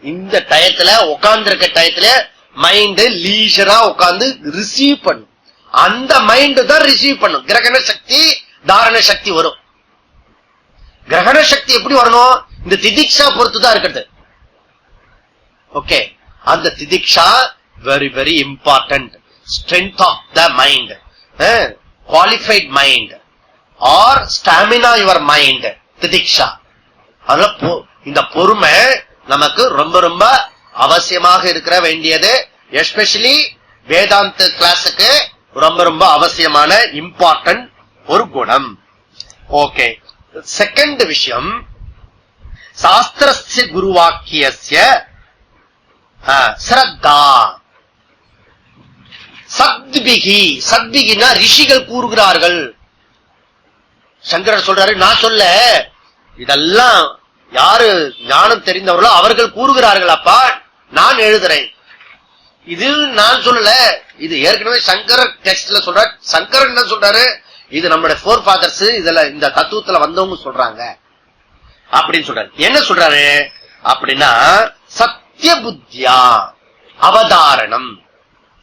இந்த டயத்துல உட்கார்ந்து இருக்க டயத்துல மைண்ட் லீஷரா உட்கார்ந்து ரிசீவ் பண்ணும். அந்த மைண்ட் தான் ரிசீவ் பண்ணும். கிரகண சக்தி தாரண சக்தி வரும். கிரகண சக்தி எப்படி வரணும்? இந்த திதிக்ஷா பொறுத்துதான் இருக்கிறது. ஓகே, அந்த திதிக்ஷா very very important. Strength of the mind, qualified mind or stamina your mind, திதிக்ஷா. அதனால இந்த பொறுமை நமக்கு ரொம்ப ரொம்ப அவசியமாக இருக்கிற வேண்டியது. எஸ்பெஷலி வேதாந்த கிளாஸுக்கு ரொம்ப ரொம்ப அவசியமான இம்பார்ட்டன்ட் ஒரு குணம். ஓகே, செகண்ட் விஷயம், சாஸ்திரஸ்ய குருவாக்கியஸ்ய ஸ்ரத்தா. சத்பிகி, சத்பிகினா ரிஷிகள் கூறுகிறார்கள். சங்கரர் சொல்றாரு, நான் சொல்ல, இதெல்லாம் யாரு ஞானம் தெரிந்தவர்களோ அவர்கள் கூறுகிறார்கள் அப்பா, நான் எழுதுறேன். இது நான் சொல்லல, இது ஏற்கனவே சங்கரர் டெக்ஸ்ட்ல சொல்ற. சங்கரர் என்ன சொல்றாரு? இது நம்மளுடைய ஃபோர் ஃபாதர்ஸ் இதுல இந்த தத்துவத்துல வந்தவங்க சொல்றாங்க அப்படின்னு சொல்றாரு. என்ன சொல்றாரு அப்படின்னா, சத்திய புத்தியா அவதாரணம்.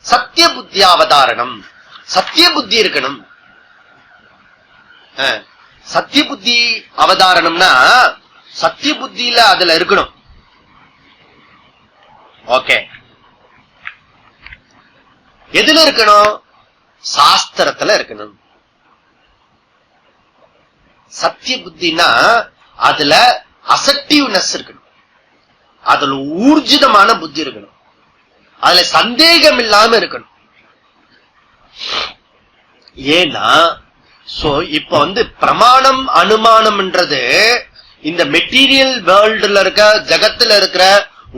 சத்திய புத்தியா அவதாரணம், சத்திய புத்தி இருக்கணும். சத்திய புத்தி அவதாரணம்னா சத்திய புத்தியில அதுல இருக்கணும். ஓகே, எதுல இருக்கணும்? சாஸ்திரத்துல இருக்கணும். சத்திய புத்தினா அதுல அசக்டிவ்னஸ் இருக்கணும், அதுல ஊர்ஜிதமான புத்தி இருக்கணும், அதுல சந்தேகம் இல்லாம இருக்கணும். ஏன்னா இப்ப பிரமாணம் அனுமானம்ன்றது இந்த மெட்டீரியல் வேர்ல்டுல இருக்க ஜகத்துல இருக்கிற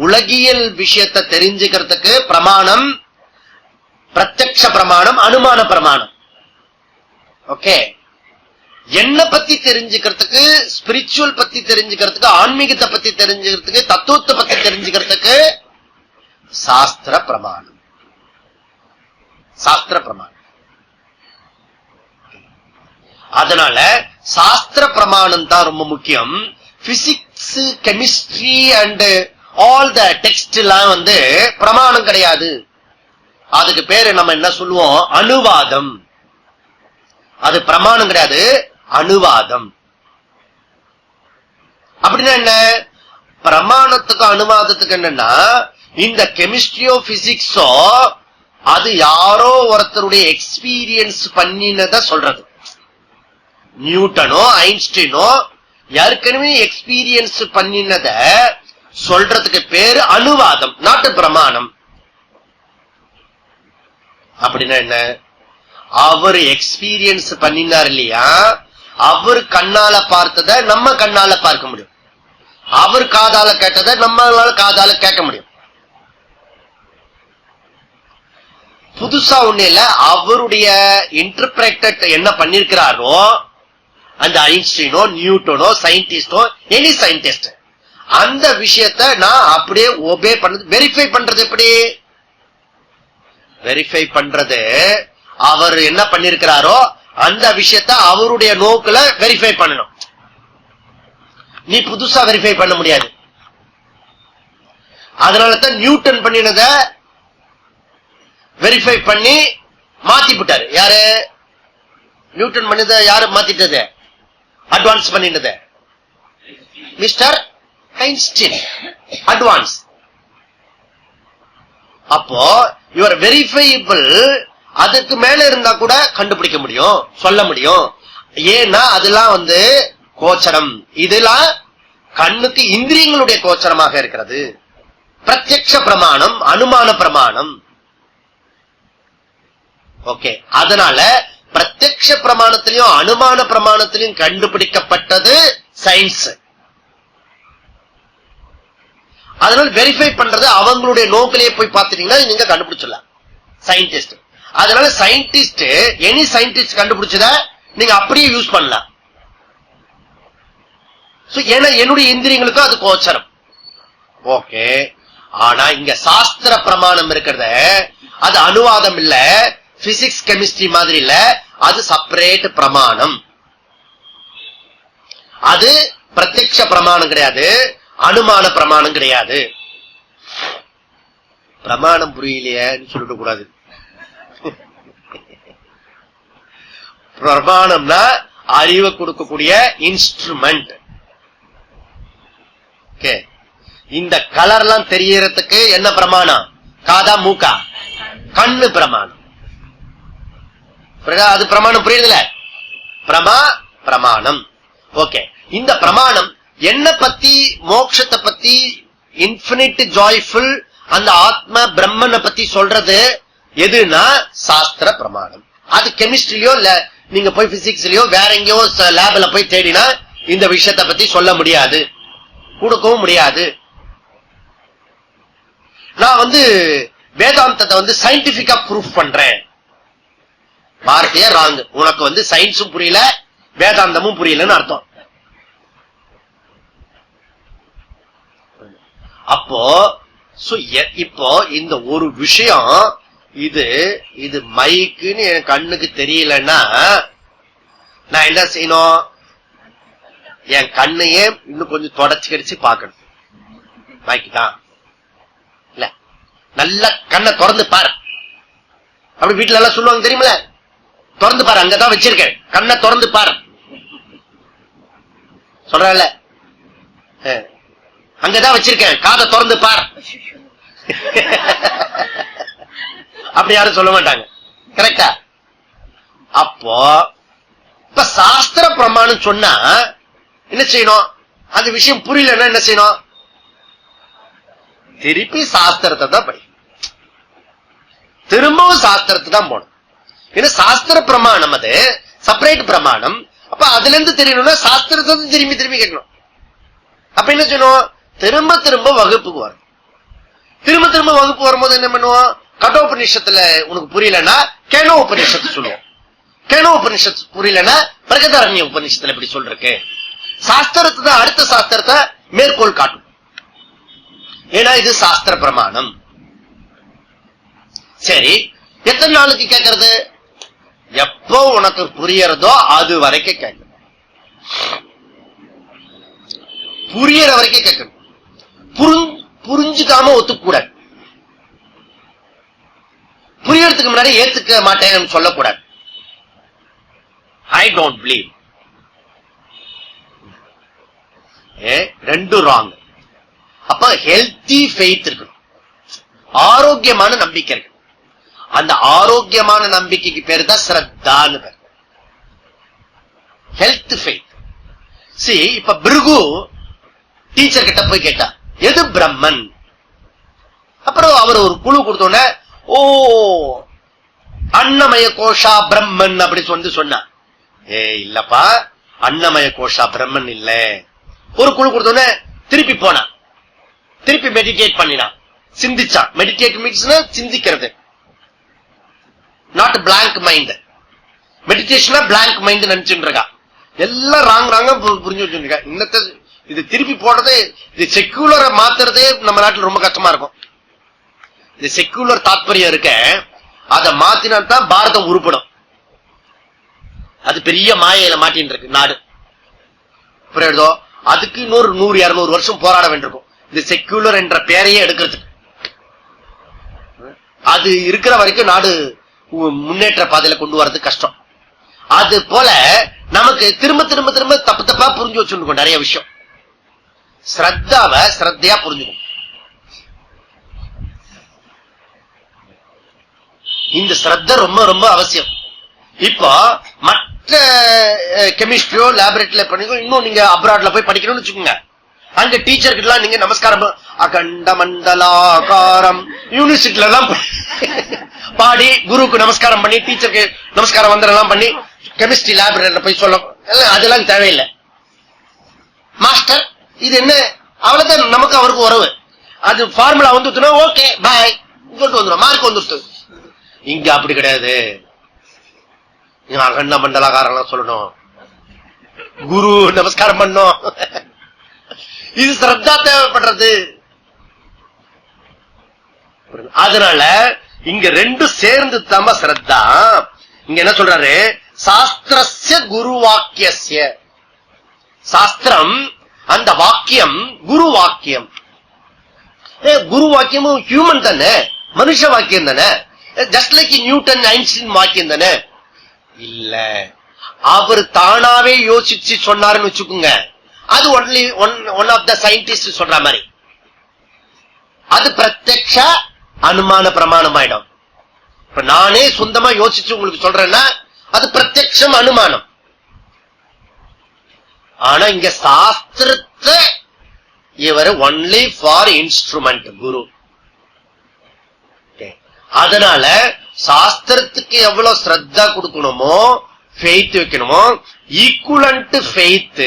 உலகியல் விஷயத்தை தெரிஞ்சுக்கிறதுக்கு பிரமாணம், பிரத்யக்ஷ பிரமாணம், அனுமான பிரமாணம். ஓகே, என்ன பத்தி தெரிஞ்சுக்கிறதுக்கு, ஸ்பிரிச்சுவல் பத்தி தெரிஞ்சுக்கிறதுக்கு, ஆன்மீகத்தை பத்தி தெரிஞ்சுக்கிறதுக்கு, தத்துவத்தை பத்தி தெரிஞ்சுக்கிறதுக்கு சாஸ்திர பிரமாணம். சாஸ்திர பிரமாணம். அதனால சாஸ்திர பிரமாணம் தான் ரொம்ப முக்கியம். Physics, chemistry and all the text எல்லாம் பிரமாணம் கிடையாது. அதுக்கு பேரு நம்ம என்ன சொல்லுவோம்? அனுவாதம். அது பிரமாணம் கிடையாது, அனுவாதம். அப்படின்னா என்ன? பிரமாணத்துக்கு அனுவாதத்துக்கு என்னன்னா, இந்த கெமிஸ்ட்ரியோ பிசிக்ஸோ அது யாரோ ஒருத்தருடைய எக்ஸ்பீரியன்ஸ் பண்ணினத சொல்றது. நியூட்டனோ ஐன்ஸ்டீனோ ஏற்கனவே எக்ஸ்பீரியன்ஸ் பண்ணினத சொல்றதுக்கு பேரு அனுவாதம், நாட்டு பிரமாணம். அப்படின்னா என்ன? அவர் எக்ஸ்பீரியன்ஸ் பண்ணினார் இல்லையா, அவர் கண்ணால பார்த்தத நம்ம கண்ணால பார்க்க முடியும், அவர் காதால கேட்டதை நம்மளால காதால கேட்க முடியும். புதுசா ஒண்ணு இல்ல, அவருடைய இன்டர்பிரேட்டட் என்ன பண்ணிருக்கிறாரோ அந்த ஐன்ஸ்டீனோ நியூட்டனோ சயின்டிஸ்டோ எனி சயின்டிஸ்ட் அந்த விஷயத்தை நான் அப்படியே ஒபே பண்றது. வெரிஃபை பண்றது எப்படி? வெரிஃபை பண்றது அவர் என்ன பண்ணிருக்கிறாரோ அந்த விஷயத்தை அவருடைய நோக்குல வெரிஃபை பண்ணணும். நீ புதுசா வெரிஃபை பண்ண முடியாது. அதனாலதான் நியூட்டன் பண்ணினத வெரிஃபை பண்ணி மாத்தி விட்டாரு. யாரு? நியூட்டன் பண்ணத யாரு மாத்திட்டது? அட்வான்ஸ் பண்ணினது மிஸ்டர் ஐன்ஸ்டீன். அட்வான்ஸ். அப்போ யுவர் வெரிஃபைபிள் அதுக்கு மேல இருந்தா கூட கண்டுபிடிக்க முடியும், சொல்ல முடியும். ஏன்னா அதெல்லாம் கோச்சரம். இதெல்லாம் கண்ணுக்கு இந்திரியங்களுடைய கோச்சரமாக இருக்கிறது. பிரத்யக்ஷ பிரமாணம், அனுமான பிரமாணம். ஓகே, அதனால பிரத்யக்ஷ பிரமாணத்திலையும் அனுமான பிரமாணத்திலையும் கண்டுபிடிக்கப்பட்டது சயின்ஸ். அதனால வெரிஃபை பண்றது அவங்களுடைய நோக்கிலேயே போய் பார்த்துட்டீங்கன்னா நீங்க கண்டுபிடிச்சிடலாம், சயின்டிஸ்ட். அதனால சயின்டிஸ்ட் எனி சயின்டிஸ்ட் கண்டுபிடிச்சத நீங்க அப்படியே யூஸ் பண்ணலாம். ஏன்னா என்னுடைய இந்திரியங்களுக்கும் அது கோச்சரம். ஓகே, ஆனா இங்க சாஸ்திர பிரமாணம் இருக்கிறத அது அனுவாதம் இல்ல, பிசிக்ஸ் கெமிஸ்ட்ரி மாதிரி இல்ல, அது செப்பரேட் பிரமாணம். அது பிரத்யக்ஷ பிரமாணம் கிடையாது, அனுமான பிரமாணம் கிடையாது. பிரமாணம் புரியலையேன்னு சொல்லிட்டு கூடாது. பிரமாணம்னா அறிவை கொடுக்கக்கூடிய இன்ஸ்ட்ருமெண்ட். இந்த கலர்லாம் தெரியறதுக்கு என்ன பிரமாணம்? காதா மூக்கா? கண்ணு பிரமாணம். அது பிரமாணம் புரியுதுல? பிரமாணம். ஓகே, இந்த பிரமாணம் என்ன பத்தி? மோட்சத்தை பத்தி, இன்ஃபினிட் ஜாய்ஃபுல் அந்த ஆத்ம பிரம்மனை பத்தி சொல்றது எதுனா சாஸ்திர பிரமாணம். அது கெமிஸ்ட்ரிலயோ இல்ல நீங்க போய் பிசிக்ஸ்லயோ வேற எங்கேயோ லேப்ல போய் தேடினா இந்த விஷயத்தை பத்தி சொல்ல முடியாது, கொடுக்கவும் முடியாது. நான் வேதாந்தத்தை சயின்டிபிக்கா ப்ரூஃப் பண்றேன். வார்த்தையே ராங். உனக்கு சயின்ஸும் புரியல, வேதாந்தமும் புரியலன்னு அர்த்தம். அப்போ இப்போ இந்த ஒரு விஷயம் இது மைக்குன்னு என் கண்ணுக்கு தெரியலன்னா நான் என்ன செய்யணும்? என் கண்ணையே இன்னும் கொஞ்சம் தொடச்சு கடிச்சு பாக்கணும். மைக்கு தான் இல்ல, நல்ல கண்ணை திறந்து பாரு. அப்படி வீட்டுல எல்லாம் சொல்லுவாங்க தெரியுமில, திறந்து பாரு, அங்கதான் வச்சிருக்கேன், கண்ணை திறந்து பாரு சொல்றல, அங்கதான் வச்சிருக்கேன், காதை திறந்து பாரு. அப்படி யாரும் சொல்ல மாட்டாங்க. கரெக்டா? அப்போ இப்ப சாஸ்திர பிரமாணம் சொன்னா என்ன செய்யணும்? அந்த விஷயம் புரியலன்னா என்ன செய்யணும்? திருப்பி சாஸ்திரத்தை தான் படி, திரும்பவும் சாஸ்திரத்தை தான் போகணும். ஏன்னா சாஸ்திர பிரமாணம் அது செப்பரேட் பிரமாணம். அப்ப அதுல இருந்து தெரியணும்னா சாஸ்திரத்தை திரும்பி திரும்பி கேட்கணும். அப்ப என்ன செய்யணும்? திரும்ப திரும்ப வகுப்புக்கு வரும். திரும்ப திரும்ப வகுப்பு வரும்போது என்ன பண்ணுவோம்? கட்டோபனிஷத்துல உனக்கு புரியலன்னா கேனோ உபநிஷத்து சொல்லுவோம். கேனோ உபநிஷத்து புரியலன்னா பிரகதாரண்ய உபநிஷத்துல இப்படி சொல்றக்கு சாஸ்திரத்தை தான் அடுத்த சாஸ்திரத்தை மேற்கோள் காட்டும். ஏன்னா இது சாஸ்திர பிரமாணம். சரி, எத்தனை நாளுக்கு கேட்கறது? எப்போ உனக்கு புரியறதோ அது வரைக்கும் கேட்கணும். புரியற வரைக்கும் கேட்கணும். புரிஞ்சுக்காம ஒத்துக்கூடாது. புரியறதுக்கு முன்னாடி ஏத்துக்க மாட்டேன்னு சொல்லக்கூடாது. I don't believe. ரெண்டும் ராங். அப்ப ஹெல்தி ஃபெய்த் இருக்கணும், ஆரோக்கியமான நம்பிக்கை இருக்கு. அந்த ஆரோக்கியமான நம்பிக்கைக்கு பேரு தான் ஸ்ரத்தான்னு பேர், ஹெல்த் ஃபெய்த். இப்ப பிருகு டீச்சர் கிட்ட போய் கேட்டா எது பிரம்மன்? அப்புறம் அவர் ஒரு குழு கொடுத்தோன்னே ஓ அன்னமய கோஷா பிரம்மன் அப்படி சொன்னா, இல்லப்பா அன்னமய கோஷா பிரம்மன் இல்ல. ஒரு குழு கொடுத்தோன்னே திருப்பி போனா, திருப்பி மெடிடேட் பண்ணினா, சிந்திச்சான். மெடிடேட் மீன்ஸ் சிந்திக்கிறது, நாட் பிளாங்க் மைண்ட். மெடிடேஷனா பிளாங்க் மைண்ட் நினைச்சுட்டு இருக்கா. எல்லாம் ராங்கா புரிஞ்சு வச்சுருக்கா. இன்னத்தை இது திருப்பி போடுறதே, இது செக்குலரை மாத்துறதே நம்ம நாட்டில் ரொம்ப கஷ்டமா இருக்கும். இது செக்குலர் தாத்பரியம் இருக்க, அதை மாத்தினால்தான் பாரதம் உருப்படும். அது பெரிய மாயையில மாட்டின்னு இருக்கு நாடு. புரியுதோ? அதுக்கு இன்னொரு 100-200 வருஷம் போராட வேண்டியிருக்கும் இந்த செக்குலர் என்ற பெயரையே எடுக்கிறதுக்கு. அது இருக்கிற வரைக்கும் நாடு முன்னேற்ற பாதையில கொண்டு வரது கஷ்டம். அது போல நமக்கு திரும்ப திரும்ப திரும்ப தப்பு தப்பா புரிஞ்சு வச்சுருக்கோம் நிறைய விஷயம். ஸ்ரத்தாவை ஸ்ரத்தையா புரிஞ்சுக்கணும். இந்த ஸ்ரத்த ரொம்ப ரொம்ப அவசியம். இப்போ மற்ற கெமிஸ்ட்ரியோ லேபரேட்டரியில பண்ணிக்கோ, இன்னும் நீங்க அப்ராட்ல போய் படிக்கணும்னு வச்சுக்கோங்க. அங்க டீச்சர் கிட்ட நீங்க நமஸ்காரம் அகண்ட மண்டலாகாரம் யூனிவர்சிட்டில எல்லாம் பாடி குருவுக்கு நமஸ்காரம் பண்ணி டீச்சருக்கு நமஸ்காரம் வந்தெல்லாம் பண்ணி கெமிஸ்ட்ரி லேபரேட்டரியில போய் சொல்ல, அதெல்லாம் தேவையில்லை. மாஸ்டர் இது என்ன அவ்வளவுதான், நமக்கு அவருக்கு உறவு. அது ஃபார்முலா வந்துட்டுனா ஓகே பாய் சொல்லிட்டு வந்துடும், மார்க் வந்துட்டு. இங்க அப்படி கிடையாது. அகண்ட மண்டலாகாரம் சொல்லணும், குரு நமஸ்காரம் பண்ணும். இது ஸ்ரத்தா தேவைப்படுறது. அதனால இங்க ரெண்டும் சேர்ந்து தாம ஸ்ரத்தா. இங்க என்ன சொல்றாரு? சாஸ்திரஸ்ய குரு வாக்கியஸ்ய, சாஸ்திரம் அந்த வாக்கியம் குரு வாக்கியம். குரு வாக்கியமும் ஹியூமன் தானே, மனுஷ வாக்கியம் தானே. ஜஸ்ட் லைக் நியூட்டன் ஐன்ஸ்டீன் வாக்கியம் தானே. இல்ல, அவர் தானாவே யோசிச்சு சொன்னாருன்னு வச்சுக்கோங்க, அது only one of the scientist சொல்ற மாதிரி. அது பிரத்யக்ஷ அனுமான பிரமாணம் ஆயிடும். இப்ப நானே சொந்தமா யோசிச்சு உங்களுக்கு சொல்றேன்னா அது பிரத்யக்ஷம் அனுமானம். ஆனா இங்க சாஸ்திரத்தை இவர் ஒன்லி ஃபார் இன்ஸ்ட்ருமெண்ட் குரு. அதனால சாஸ்திரத்துக்கு எவ்வளவு ஸ்ரத்தா கொடுக்கணுமோ, ஃபெய்த் வைக்கணுமோ, ஈக்குவலண்ட் ஃபெய்த்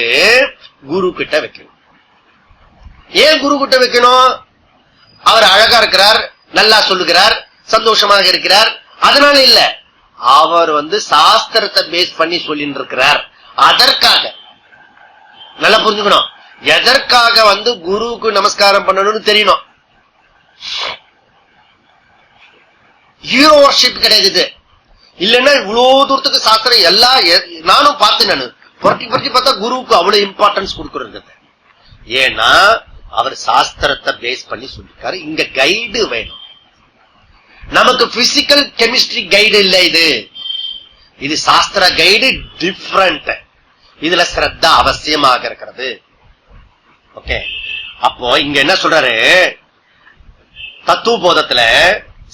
குரு கிட்ட வைக்கணும். ஏன் குரு கிட்ட வைக்கணும்? அவர் அழகா இருக்கிறார், நல்லா சொல்லுகிறார், சந்தோஷமாக இருக்கிறார், அதனால இல்ல. அவர் சாஸ்திரத்தை பேஸ் பண்ணி சொல்லிட்டு இருக்கிறார். அதற்காக நல்லா புரிஞ்சுக்கணும். எதற்காக குருவுக்கு நமஸ்காரம் பண்ணணும்னு தெரியணும். ஹீரோ வர்ஷிப் கிடையாது. இல்லன்னா இவ்வளவு தூரத்துக்கு சாஸ்திரம் எல்லாம் நானும் பார்த்தேன். நான் புரட்டி புரட்டி பார்த்தா குருவுக்கு அவ்வளவு இம்பார்ட்டன்ஸ் கொடுக்கறது. ஏன்னா அவர் சாஸ்திரத்தை பேஸ் பண்ணி சொல்லிருக்காரு. இங்க கைடு வேணும். நமக்கு பிசிக்கல் கெமிஸ்ட்ரி கைடு இல்ல. இது சாஸ்திர கைடு டிஃபரண்ட். இதுல ஸ்ரத்தா அவசியமாக இருக்கிறது. ஓகே, அப்போ இங்க என்ன சொல்றாரு தத்துவ போதத்துல,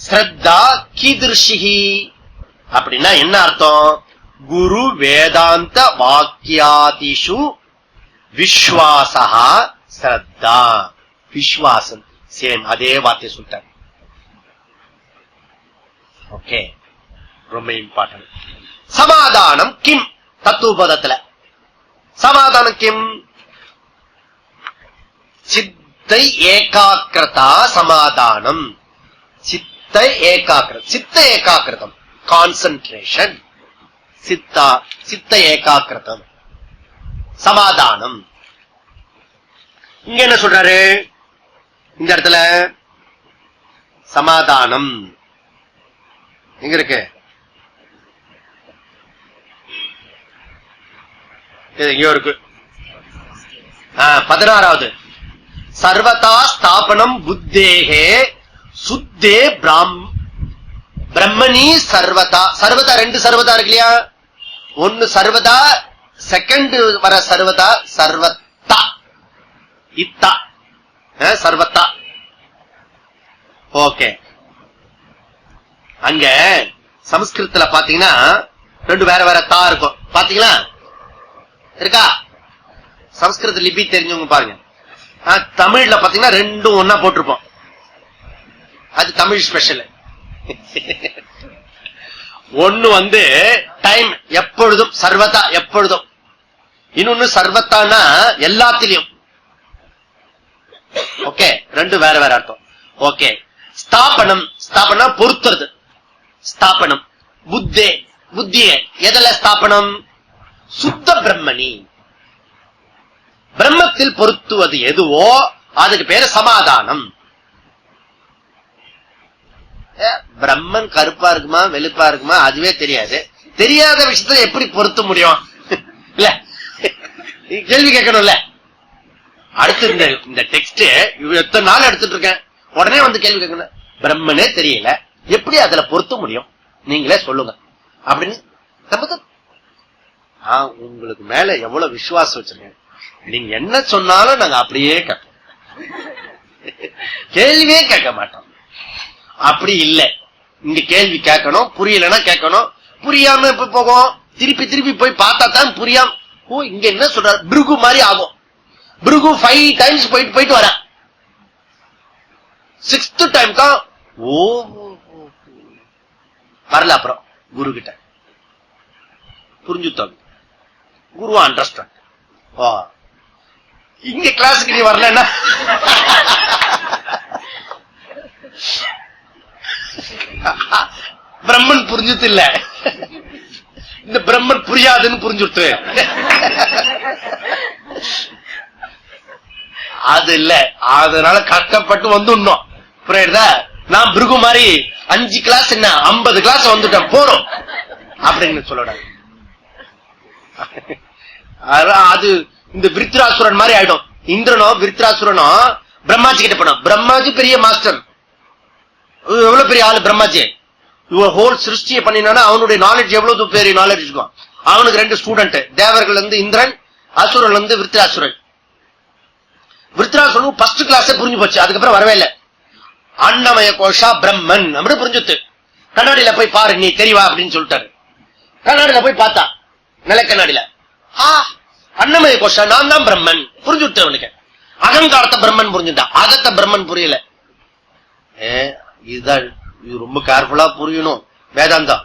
ஸ்ரத்தா கீதிருஷிஹி அப்படின்னா என்ன அர்த்தம்? குரு வேதாந்த வாக்கியாதிஷு விஸ்வாசா ஸ்ரத்தா. விஸ்வாசம் சேம் அதே வார்த்தை சொல்லிட்டார். ஓகே, ரொம்ப இம்பார்ட்டன்ட். சமாதானம் கிம்? தத்துவபதத்துல சமாதானம் கிம்? சித்தை ஏகாக்கிரதா சமாதானம். சித்த ஏகாக்கிரம், சித்த ஏகாக்கிரதம் கான்சன்ட்ரேஷன். சித்த ஏகாக்கிரதம் சமாதானம். இங்க என்ன சொல்றாரு இந்த இடத்துல? சமாதானம் எங்க இருக்கு? எங்கயோ இருக்கு. 16வது சர்வதா ஸ்தாபனம் புத்தேகே சுத்தே பிரம்மணி சர்வதா. சர்வதா ரெண்டு சர்வதா இருக்கு இல்லையா? ஒன்னு சர்வதா, செகண்ட் வர சர்வதா சர்வத்தா. இத்தா சர்வத்தா. ஓகே, அங்க சமஸ்கிருதத்துல பாத்தீங்கன்னா ரெண்டு வேற வேற தா இருக்கும். பாத்தீங்களா? இருக்கா? சமஸ்கிருத லிபி தெரிஞ்சவங்க பாருங்க. தமிழ்ல பாத்தீங்கன்னா ரெண்டும் ஒன்னா போட்டிருப்போம். அது தமிழ் ஸ்பெஷல். ஒன்னு டைம், எப்பொழுதும் சர்வதா, எப்பொழுதும். இன்னொன்னு சர்வத்தானா எல்லாத்திலையும். ஓகே, ரெண்டு வேற வேற அர்த்தம். ஓகே, ஸ்தாபனம், ஸ்தாபனா பொறுத்துறது. ஸ்தாபனம் புத்தே, புத்திய எதல ஸ்தாபனம்? சுத்த பிரம்மணி, பிரம்மத்தில் பொருத்துவது எதுவோ அதுக்கு பேரு சமாதானம். பிரம்மன் கருப்பா இருக்குமா வெளுப்பா இருக்குமா அதுவே தெரியாது. தெரியாத விஷயத்த எப்படி பொருத்த முடியும்? இல்ல, கேள்வி கேட்கணும்ல. அடுத்து இந்த டெக்ஸ்ட் எத்தனை நாள் எடுத்துட்டு இருக்கேன், உடனே கேள்வி கேட்கணும். பிரம்மனே தெரியல, எப்படி அதுல பொருத்த முடியும்? நீங்களே சொல்லுங்க அப்படின்னு. உங்களுக்கு மேல எவ்வளவு விசுவாசம் வச்சிருக்கேன். நீங்க என்ன சொன்னாலும் நாங்க அப்படியே கேட்போம், கேள்வியே கேட்க மாட்டோம். அப்படி இல்ல, இங்க கேள்வி கேட்கணும், புரியலன்னா கேட்கணும். புரியாம இப்ப போகும், திருப்பி திருப்பி போய் பார்த்தா தான் புரியாம, ஓ இங்க என்ன சொல்றாரு, பிருகு மாதிரி ஆகும். பிருகு 5 டைம்ஸ் போயிட்டு போயிட்டு வர 6th டைம் தான் ஓ வரல. அப்புறம் குரு கிட்ட புரிஞ்சுட்டாங்க, குரு அண்டர்ஸ்டாண்ட். இங்க கிளாஸுக்கு நீ வரலன்னா பிரம்மன் புரிஞ்சுட்டு இல்ல, இந்த பிரம்மன் புரியாதுன்னு புரிஞ்சுட்டு. அது இல்ல, அதனால கஷ்டப்பட்டு வந்துடணும். புரியுதா? நான் பிருகு மாதிரி 5 கிளாஸ் என்ன 50 கிளாஸ் வந்துட்டேன் போறோம் அப்படின்னு சொல்லக்கூடாது. அது இந்த விருத்ராசுரன் மாதிரி ஆயிடும். இந்திரனோ விருத்ராசுரனோ பிரம்மாஜி கிட்ட போனோம். பிரம்மாஜி பெரிய மாஸ்டர், எவ்வளவு பெரிய ஆளு பிரம்மாஜி, ஹோல் சிருஷ்டியை பண்ணினா அவனுடைய நாலேஜ் எவ்வளவு பெரிய நாலேஜ் இருக்கும். அவனுக்கு 2 ஸ்டூடெண்ட், தேவர்கள் வந்து இந்திரன், அசுரன் வந்து விருத்ராசுரன். விருத்ராசுரன் ஃபர்ஸ்ட் கிளாஸே புரிஞ்சு போச்சு, அதுக்கப்புறம் வரவே இல்லை. அன்னமய கோஷா பிரம்மன் அப்படி புரிஞ்சுட்டு, கண்ணாடியில போய் பாரு நீ தெரியவா அப்படின்னு சொல்லிட்டாரு. கண்ணாடியில போய் பார்த்தா, நிலை கண்ணாடியில அன்னமய கோஷா நான் தான் பிரம்மன் புரிஞ்சுட்டு. அவனுக்கு அகங்காரத்தை பிரம்மன் புரிஞ்சுட்டான், அகத்த பிரம்மன் புரியல. இதுதான் இது ரொம்ப கேர்ஃபுல்லா புரியணும் வேதாந்தம்.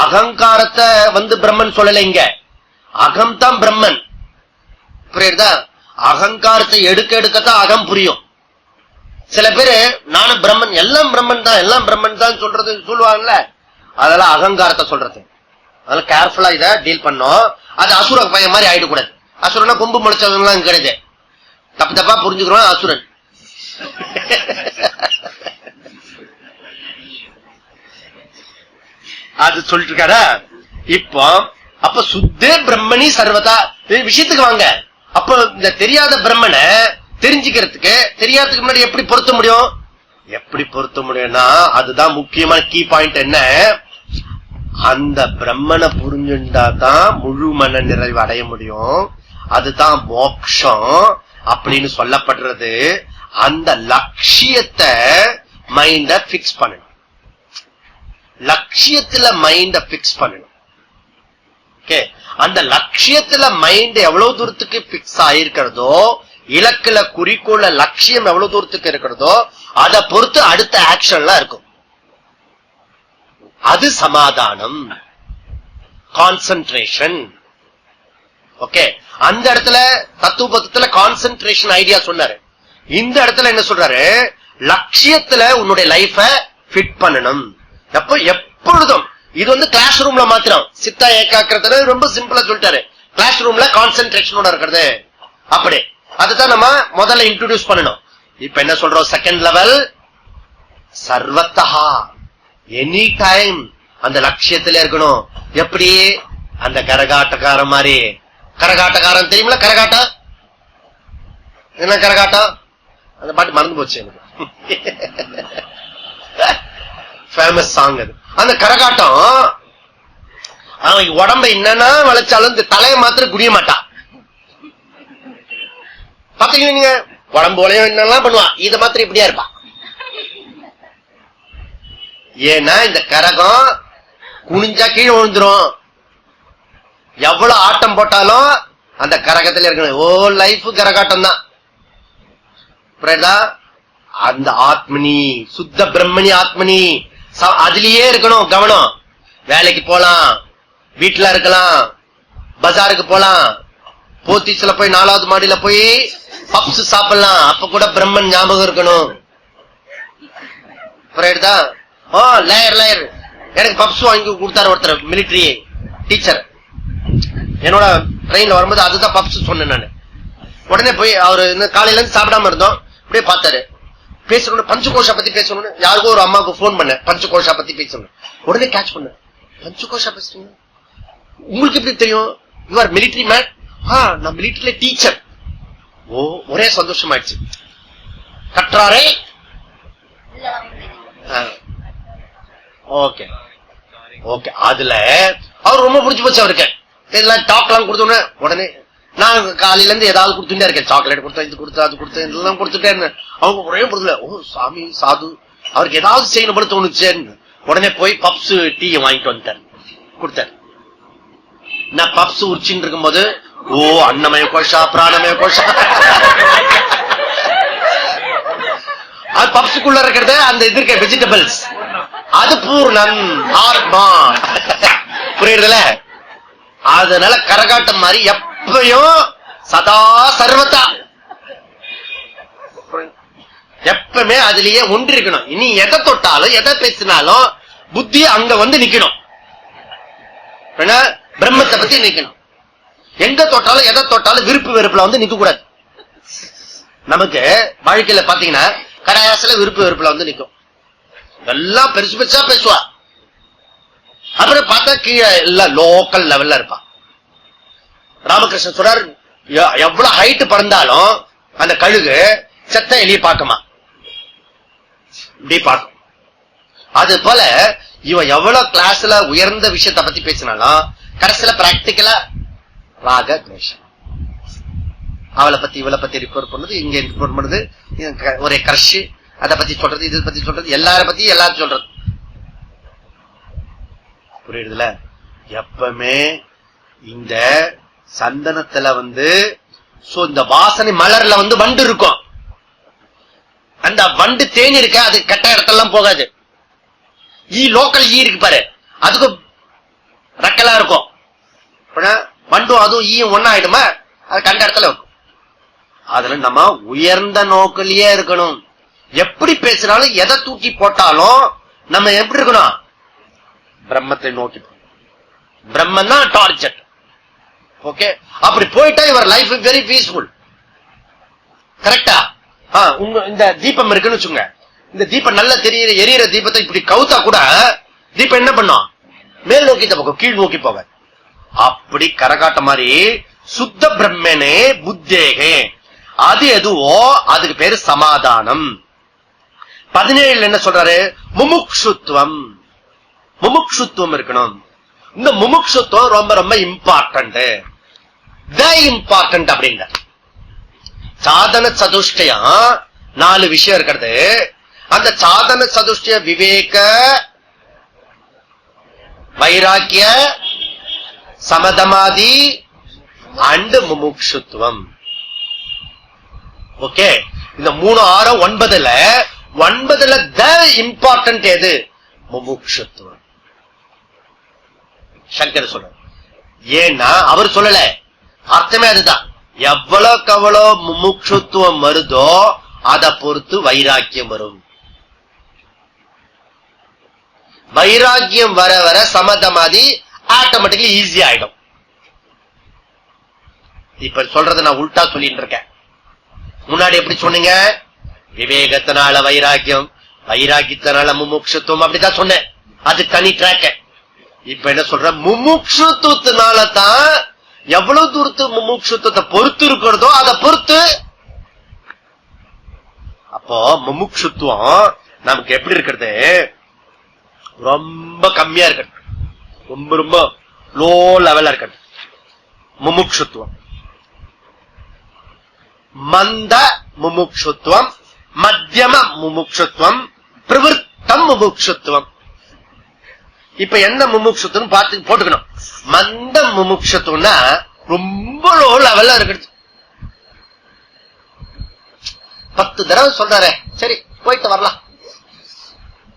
அகங்காரத்தை வந்து பிரம்மன் சொல்லல, இங்க அகம் தான் பிரம்மன். புரியுதா? அகங்காரத்தை எடுக்க எடுக்கத்தான் அகம் புரியும். சில பேரு நானும் பிரம்மன், எல்லாம் பிரம்மன் தான், எல்லாம் பிரம்மன் தான் சொல்றது சொல்லுவாங்கல்ல, அதெல்லாம் அகங்காரத்தை சொல்றது. அதெல்லாம் கேர்ஃபுல்லா இதை டீல் பண்ணும். அது அசுர பையன் மாதிரி ஆயிடக்கூடாது. அசுரனா கொம்பு முளைச்சவங்கலாம் கிடையாது, தப்பு தப்பா புரிஞ்சுக்கிறோம் அசுரன். அது சொல்லிட்டு இருக்காரா இப்போ. அப்ப சுத்தே பிரம்மணி சர்வதா விஷயத்துக்கு வாங்க. அப்ப இந்த தெரியாத பிரம்மனை தெரிஞ்சுக்கிறதுக்கு, தெரியாததுக்கு முன்னாடி எப்படி பொருத்த முடியும்? எப்படி பொருத்த முடியும்னா அதுதான் முக்கியமான கீ பாயிண்ட். என்ன? அந்த பிரம்மனை புரிஞ்சுட்டா தான் முழு மன நிறைவு அடைய முடியும். அதுதான் மோட்சம் அப்படின்னு சொல்லப்படுறது. அந்த லட்சியத்தை மைண்ட பிக்ஸ் பண்ணணும். லட்சியத்துல மைண்ட பிக்ஸ் பண்ணணும். ஓகே, அந்த லட்சியத்துல மைண்ட் எவ்வளவு தூரத்துக்கு பிக்ஸ் ஆயிருக்கிறதோ, இலக்குல குறிக்கோள லட்சியம் எவ்வளவு தூரத்துக்கு இருக்கிறதோ அதை பொறுத்து அடுத்த ஆக்ஷன்லாம் இருக்கும். அது சமாதானம், கான்சென்ட்ரேஷன். ஓகே, அந்த இடத்துல தத்துவபதத்துல கான்சென்ட்ரேஷன் ஐடியா சொன்னாரு. இந்த இடத்துல என்ன சொல்றாரு? லட்சியத்துல உன்னுடைய லைஃப ஃபிட் பண்ணணும். எப்பொழுதும் இது வந்து கிளாஸ் ரூம்ல மாத்திரம் சித்தா ஏகாக்கிரத்தை ரொம்ப சிம்பிளா சொல்லிட்டாரு. கிளாஸ் ரூம்ல கான்சென்ட்ரேஷனோட இருக்கிறது அப்படி. அதுதான் நம்ம முதல்ல இன்ட்ரோடியூஸ் பண்ணணும். இப்ப என்ன சொல்றோம்? செகண்ட் லெவல் சர்வத்தா எனி டைம் அந்த லட்சியத்துல இருக்கணும். எப்படி? அந்த கரகாட்டக்காரன் மாதிரி. கரகாட்டக்காரன் தெரியுமில? கரகாட்டம் என்ன? கரகாட்டம் அந்த பாட்டு மறந்து போச்சு எனக்கு. ஃபேமஸ் சாங் அது. அந்த கரகாட்டம் அவன் உடம்ப என்னன்னா வளைச்சாலும் இந்த தலையை மாத்திரம் குடிய மாட்டான். பாத்தீங்கன்னா நீங்க உடம்பு உலையும் என்னெல்லாம் பண்ணுவான், இத மாத்திரம் இப்படியா இருப்பான். ஏன்னா இந்த கரகம் குனிஞ்சா கீழே விழுந்துரும். எவ்வளவு ஆட்டம் போட்டாலும் அந்த கரகத்துல இருக்கணும். ஓ லைஃப் கரகாட்டம் தான். அந்த ஆத்மனி, சுத்த பிரம்மணி ஆத்மனி, அதுலயே இருக்கணும் கவனம். வேலைக்கு போலாம், வீட்டுல இருக்கலாம், பஜாருக்கு போலாம், போத்தீஸ்ல போய் 4வது மாடியில போய் பப்ஸ் சாப்பிடலாம். அப்ப கூட பிரம்மன் ஞாபகம் இருக்கணும். புரியுதா? Layer layer. எனக்கு பப்ஸ் வாங்கி கொடுத்தாரு ஒருத்தர், மிலிட்டரி டீச்சர். என்னோட ட்ரெயின்ல வரும்போது அதுதான் பப்ஸ் சொன்னேன் நான். உடனே போய் அவரு காலையில இருந்து சாப்பிடாம இருந்தோம், அப்படியே பார்த்தாரு. பேசணும் பஞ்சகோஷா பத்தி பேசணும்னு யாருக்கோ ஒரு அம்மாவுக்கு போன் பண்ண, பஞ்சகோஷா பத்தி பேசணும். உடனே கேட்ச் பண்ண, பஞ்சகோஷா பேசுறீங்க, உங்களுக்கு எப்படி தெரியும்? You are military man? நான் மிலிட்டரியில டீச்சர். ஓ, ஒரே சந்தோஷம் ஆயிடுச்சு. கற்றாரே ஓகே ஓகே. அதுல அவர் ரொம்ப பிடிச்சு போச்சு அவருக்கு. இதெல்லாம் டாக் எல்லாம் கொடுத்தோன்னு உடனே நான் காலையில இருந்து ஏதாவது கொடுத்துட்டே இருக்கேன். சாக்லேட் கொடுத்தேன், இது கொடுத்தேன், அது கொடுத்தேன், இதெல்லாம் கொடுத்துட்டே இருந்தேன். அவங்க ஒரே பொருள், ஓ சாமி சாது, அவருக்கு ஏதாவது செய்யணும் போல தோணுச்சேன்னு உடனே போய் பப்ஸ் டீ வாங்கிட்டு வந்துட்டார், கொடுத்தார். நான் பப்ஸ் உரிச்சின்னு இருக்கும் போது, ஓ அன்னமய கோஷா பிராணமய கோஷா, அது பப்ஸுக்குள்ள இருக்கிறது அந்த இது இருக்க வெஜிடபிள்ஸ், அது பூர்ணம் ஆத்மா. புரியுறதுல? அதனால கரகாட்டம் மாதிரி எப்பயும் சதா சர்வத்தா எப்பவுமே அதுலயே ஒன்று இருக்கணும். இனி எதை தொட்டாலும் எதை பேசினாலும் புத்தி அங்க வந்து நிக்கணும். பிரம்மத்தை பத்தி நிக்கணும். எங்க தொட்டாலும் எதை தொட்டாலும் விருப்பு வெறுப்புல வந்து நிக்க கூடாது. நமக்கு வாழ்க்கையில பாத்தீங்கன்னா கடையாசில விருப்பு வெறுப்புல வந்து நிக்கும். எல்லாம் பெருசு பெருசா பேசுவா, அப்புறம் பார்த்தா கீழே எல்லாம் லோக்கல் லெவல்ல இருப்பா. ராமகிருஷ்ணன் சொல்றார், எவ்வளவு ஹைட் பறந்தாலும் அந்த கழுகு செத்த எலியை பார்க்குமா, இப்படி பார்க்கும். அது போல இவன் எவ்வளவு கிளாஸ்ல உயர்ந்த விஷயத்த பத்தி பேசினாலும் கடைசியில பிராக்டிக்கலா ராக துவேஷம், அவளை பத்தி இவளை பத்தி ரிப்போர்ட் பண்ணது, இங்க ரிப்போர்ட் பண்ணது, ஒரே கிரஷ், அதை பத்தி சொல்றது, இதை பத்தி சொல்றது, எல்லார பத்தி எல்லாரும் சொல்றது. புரியுதுல? எப்பவுமே இந்த சந்தனத்துல இந்த வாசனை மலர்ல வண்டு இருக்கும். அந்த வண்டு தேனி இருக்க, அது கட்ட இடத்தெல்லாம் போகாது. லோக்கல் இருக்கு பாரு, அதுக்கு ரெக்கலா இருக்கும். வண்டும் அதுவும் ஈயும் ஒன்னா ஆயிடுமா, அது கண்ட இடத்துல இருக்கும். அதுல நம்ம உயர்ந்த நோக்கிலேயே இருக்கணும். எப்படி பேசினாலும் எதை தூக்கி போட்டாலும் நம்ம எப்படி இருக்கணும்? பிரம்மத்தை நோக்கி. பிரம்மன் தான் டார்கெட். ஓகே, அப்படி போயிட்டா இவர் லைஃப் வெரி பீஸ்ஃபுல். கரெக்டா? இந்த தீபம் இருக்குன்னு வச்சுங்க, இந்த தீபம் நல்ல தெரியற எரியற தீபத்தை இப்படி கவுத்தா கூட தீபம் என்ன பண்ணும்? மேல் நோக்கி போகும், கீழ் நோக்கி போக. அப்படி கரகாட்ட மாதிரி சுத்த பிரம்மனே புத்தேகே, அது எதுவோ அதுக்கு பேரு சமாதானம். 17 என்ன சொல்றாரு? முமுக்ஷுத்துவம். முமுக்ஷுத்துவம் இருக்கணும். இந்த முமுக்ஷுத்துவம் ரொம்ப ரொம்ப இம்பார்ட்டன்ட், இம்பார்ட்டன்ட் அப்படின்ற சாதன சதுஷ்டயம் 4 விஷயம் இருக்கிறது. அந்த சாதன சதுஷ்டய விவேக, வைராக்கிய, சமதமாதி அண்ட் முமுக்ஷுத்துவம். ஓகே, இந்த 3, 6, 9ல இம்பார்ட்டன்ட் எது? முமுக்ஷுத்துவம். சங்கர் சொல்ற. ஏன்னா அவர் சொல்லல, அர்த்தமே அதுதான். எவ்வளவுக்கு எவ்வளவு முமுக்ஷுத்துவம் வருதோ அதை பொறுத்து வைராக்கியம் வரும். வைராக்கியம் வர வர சமதமாதி ஆட்டோமேட்டிக்கலி ஈஸி ஆயிடும். இப்ப சொல்றத நான் உல்டா சொல்லிட்டு இருக்கேன். முன்னாடி எப்படி சொன்னீங்க? விவேகத்தினால வைராக்கியம், வைராக்கியத்தினால முமுக்ஷுத்துவம், அப்படித்தான் சொன்னேன். அது தனி ட்ராக். இப்ப என்ன சொல்ற? முமுக்ஷுத்துவத்தினால தான் எவ்வளவு தூரத்து முமுக்ஷுத்துவத்தை பொறுத்து இருக்கிறதோ அதை பொறுத்து. அப்போ முமுக்ஷுத்துவம் நமக்கு எப்படி இருக்கிறது? ரொம்ப கம்மியா இருக்கிறது, ரொம்ப ரொம்ப லோ லெவலா இருக்கிறது முமுக்ஷுத்துவம். மந்த முமுக்ஷுத்துவம், மத்தியம முமுக்ஷுத்துவம், பிரவருத்தம் முமுக்ஷுத்துவம். இப்ப என்ன முமுக்ஷுத்துவம் பார்த்து போட்டுக்கணும். மந்த முமுக்ஷுத்துவம்னா ரொம்ப லோ லெவல்ல இருக்குது. 10 தடவை சொல்றாரு, சரி போயிட்டு வரலாம்.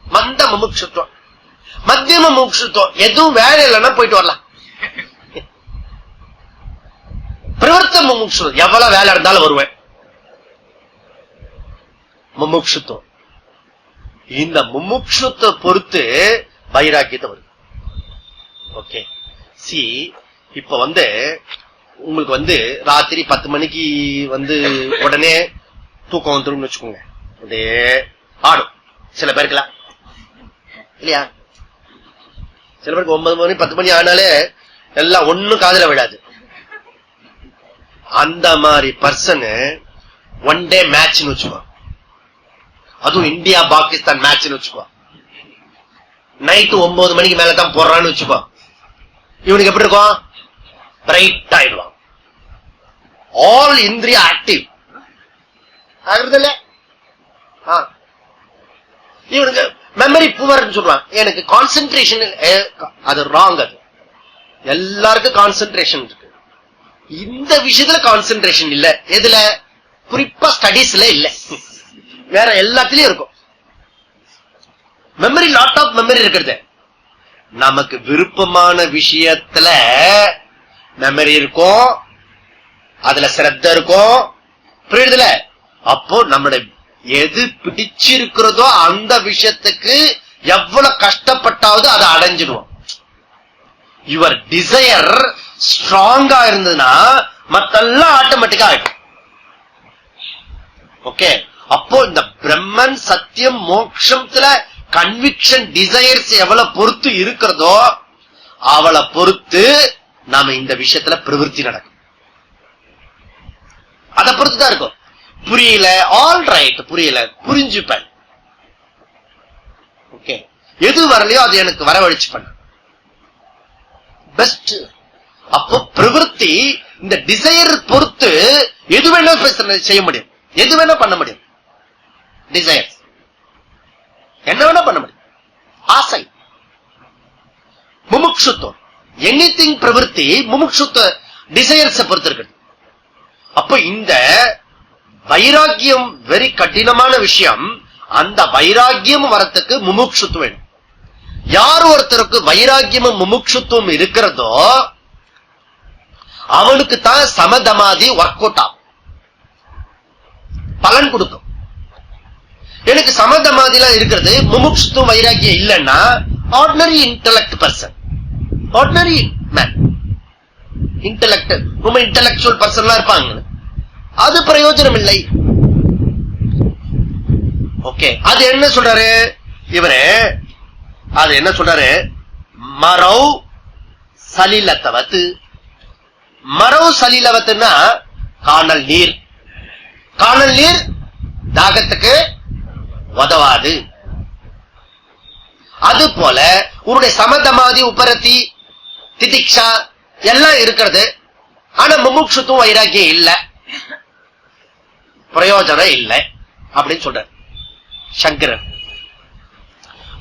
மந்த முமுக்ஷுத்துவம். மத்தியம முமுக்ஷுத்துவம், எதுவும் வேலை இல்லைன்னா போயிட்டு வரலாம். பிரவர்த்த முமுக்ஷுத்துவம், எவ்வளவு வேலை இருந்தாலும் வருவேன். முமுக்ஷுத்துவம். இந்த முமுக்ஷுத்தை பொறுத்து வைராக்கியத்தை வருது. ஓகே, சி இப்ப உங்களுக்கு ராத்திரி 10 மணிக்கு உடனே தூக்கம் வந்துடும் வச்சுக்கோங்க. அதே ஆடும் சில பேருக்குலாம் இல்லையா? சில பேருக்கு 9 மணி 10 மணி ஆனாலே எல்லாம் ஒண்ணும் காதுல விடாது. அந்த மாதிரி பர்சன் ஒன் டே மேட்ச்னு வச்சுக்கோ, அதுவும் இந்தியா பாகிஸ்தான் மேட்ச்னு வச்சுக்கோ, நைட்டு 9 மணிக்கு மேலதான் போடுறான்னு வச்சுக்கோ, இவனுக்கு எப்படி இருக்கும்? பிரைட் ஆயிடுவான். ஆல் இந்திரியா ஆக்டிவ் ஆகுறது இல்ல. இவனுக்கு மெமரி புவர்னு சொல்றான். எனக்கு கான்சென்ட்ரேஷன், அது ராங். அது எல்லாருக்கும் கான்சென்ட்ரேஷன் இருக்கு, இந்த விஷயத்துல கான்சென்ட்ரேஷன் இல்ல. எதுல? குறிப்பா ஸ்டடீஸ்ல இல்ல, வேற எல்லாத்திலயும் இருக்கும். மெமரி, லாட் ஆஃப் மெமரி இருக்கிறது. நமக்கு விருப்பமான விஷயத்துல மெமரி இருக்கும், அதுல சிரத்த இருக்கும். புரியுதுல? அப்போ நம்மளுடைய எது பிடிச்சிருக்கிறதோ அந்த விஷயத்துக்கு எவ்வளவு கஷ்டப்பட்டாவது அதை அடைஞ்சிடுவோம். யுவர் டிசையர் ஸ்ட்ராங்கா இருந்ததுன்னா மத்தெல்லாம் ஆட்டோமேட்டிக்கா ஆயிடும். ஓகே, அப்போ இந்த பிரம்மன் சத்தியம் மோட்சத்துல கன்விக்ஷன் டிசையர்ஸ் எவ்வளவு பொறுத்து இருக்கிறதோ அவளை பொறுத்து நாம இந்த விஷயத்துல பிரவருத்தி நடக்கும். அதை பொறுத்துதான் இருக்கும். புரியல, ஆல் ரைட், புரியல, புரிஞ்சுப்பேன். ஓகே, எது வரலையோ அது எனக்கு வரவழைச்சு பண்ண பெஸ்ட். அப்போ பிரவருத்தி இந்த டிசைர் பொறுத்து எது வேணா செய்ய முடியும், எது வேணா பண்ண முடியும். டிசைர் என்ன வேணா பண்ண முடியும். ஆசை முமுட்சுத்துவம், எனிதிங் பிரவருத்தி முமுட்சுத்துவ டிசைர்ஸ் பொறுத்து இருக்கு. அப்ப இந்த வைராக்கியம் வெரி கடினமான விஷயம். அந்த வைராக்கியம் வரத்துக்கு முமுட்சுத்துவம் வேணும். யார் ஒருத்தருக்கு வைராக்கியமும் முமுட்சுத்துவம் இருக்கிறதோ அவனுக்கு தான் சமதமாதி ஒர்க் அவுட் ஆகும், பலன் கொடுக்கும். எனக்கு சமதமாதிலாம் இருக்கிறது, முமுட்சுத்துவம் வைராக்கியம் இல்லைன்னா ordinary intellect person, ordinary man, intellect ரொம்ப இன்டெலக்சுவல் பர்சன்லாம் இருப்பாங்க, அது பிரயோஜனம் இல்லை. ஓகே, அது என்ன சொல்றாரு இவரு, அது என்ன சொல்றாரு, மரவ் சலிலத்தவத்து. மரவ் சலிலவத்துன்னா காணல் நீர், காணல் நீர் தாகத்துக்கு உதவாது. அது போல உன்னுடைய சமதமாதி உபரத்தி திதிக்ஷா எல்லாம் இருக்கிறது, ஆனா முமுட்சுத்துவம் வைராக்கியம் இல்ல, பிரயோஜனம் இல்லை அப்படின்னு சொல்றாரு சங்கரன்.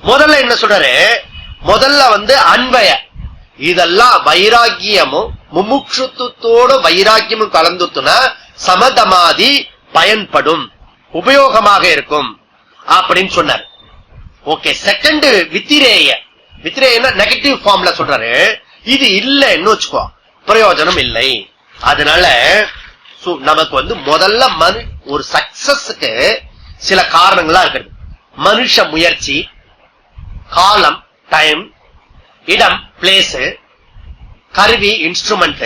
முதல்ல என்ன சொல்றாரு, முதல்ல அன்வய, இதெல்லாம் வைராக்கியமும் முமுட்சுத்துவத்தோட வைராக்கியமும் கலந்துட்டுனா சமதமாதி பயன்படும், உபயோகமாக இருக்கும் அப்படின்னு சொன்னார். ஓகே, செகண்ட் வித்திரேய, வித்திரேயன்னா நெகட்டிவ் ஃபார்ம்ல சொல்றாரு, இது இல்லைன்னு வச்சுக்கோ பிரயோஜனம் இல்லை. அதனால நமக்கு முதல்ல ஒரு சக்சஸ்க்கு சில காரணங்களா இருக்குது. மனுஷ முயற்சி, காலம் டைம், இடம் பிளேஸ், கருவி இன்ஸ்ட்ருமெண்ட்,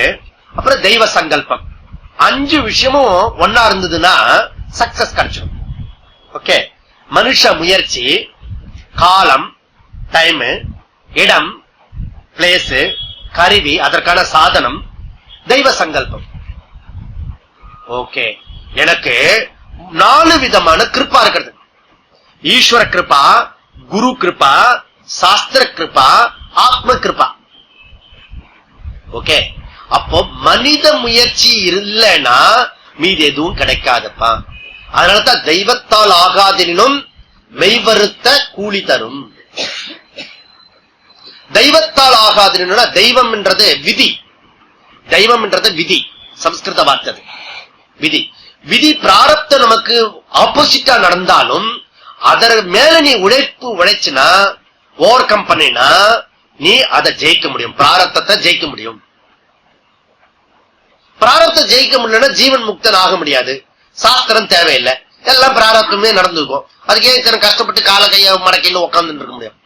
அப்புறம் தெய்வ சங்கல்பம். 5 விஷயமும் ஒன்னா இருந்ததுன்னா சக்சஸ் கிடைச்சிடும். ஓகே, மனுஷ முயற்சி, காலம் டைம், இடம் பிளேஸ், கருவி அதற்கான சாதனம், தெய்வ சங்கல்பம். ஓகே, எனக்கு 4 விதமான கிருப்பா இருக்கிறது. ஈஸ்வர கிருப்பா, குரு கிருப்பா, சாஸ்திர கிருப்பா, ஆத்ம கிருப்பா. ஓகே, அப்போ மனித முயற்சி இல்லைன்னா மீது எதுவும் கிடைக்காதப்பா. அதனாலதான் தெய்வத்தால் ஆகாதெனினும் மெய்வருத்த கூலி தரும். தெய்வத்தால் ஆகாதெனினா தெய்வம் என்றது விதி, தெய்வம் என்றது விதி, சம்ஸ்கிருத வார்த்தை விதி. விதி பிராரப்த நமக்கு ஆப்போசிட்டா நடந்தாலும் அதற்கு மேல நீ உழைச்சுனா ஓவர் கம் பண்ணினா நீ அதை ஜெயிக்க முடியும், பிராரப்தத்தை ஜெயிக்க முடியும். பிராரப்த ஜெயிக்க முடியலன்னா ஜீவன் முக்தன் ஆக முடியாது. சாஸ்திரம் தேவையில்லை, எல்லாம் பிராரப்தமே நடந்துருக்கும். அதுக்கே இத்தனை கஷ்டப்பட்டு கால கைய மடக்கையில உட்கார்ந்து இருக்க முடியும்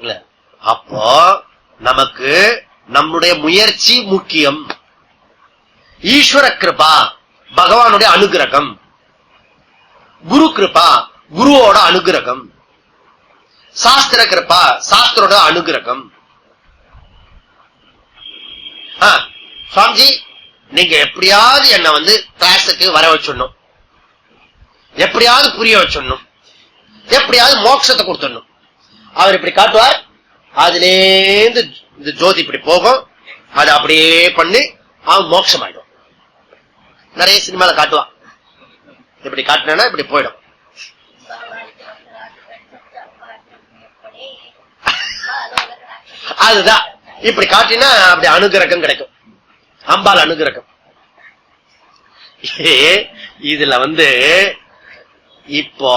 இல்ல. அப்போ நமக்கு நம்முடைய முயற்சி முக்கியம். ஈஸ்வர கிருபா பகவானுடைய அனுகிரகம், குரு கிருபா குருவோட அனுகிரகம், சாஸ்திர கிருபா சாஸ்திரோட அனுகிரகம். சுவாமிஜி நீங்க எப்படியாவது என்ன கிளாஸுக்கு வர வச்சிடணும், எப்படியாவது புரிய வச்சிடணும், எப்படியாவது மோட்சத்தை கொடுத்துடணும். அவர் இப்படி காட்டுவார், அதுலேருந்து இந்த ஜோதி இப்படி போகும், அது அப்படியே பண்ணி அவன் மோட்சம் ஆயிடும். நிறைய சினிமால காட்டுவான், இப்படி காட்டினா இப்படி போயிடும். அதுதான் இப்படி காட்டினா அப்படி அனுகிரகம் கிடைக்கும், அம்பாள் அனுகிரகம். இதுல இப்போ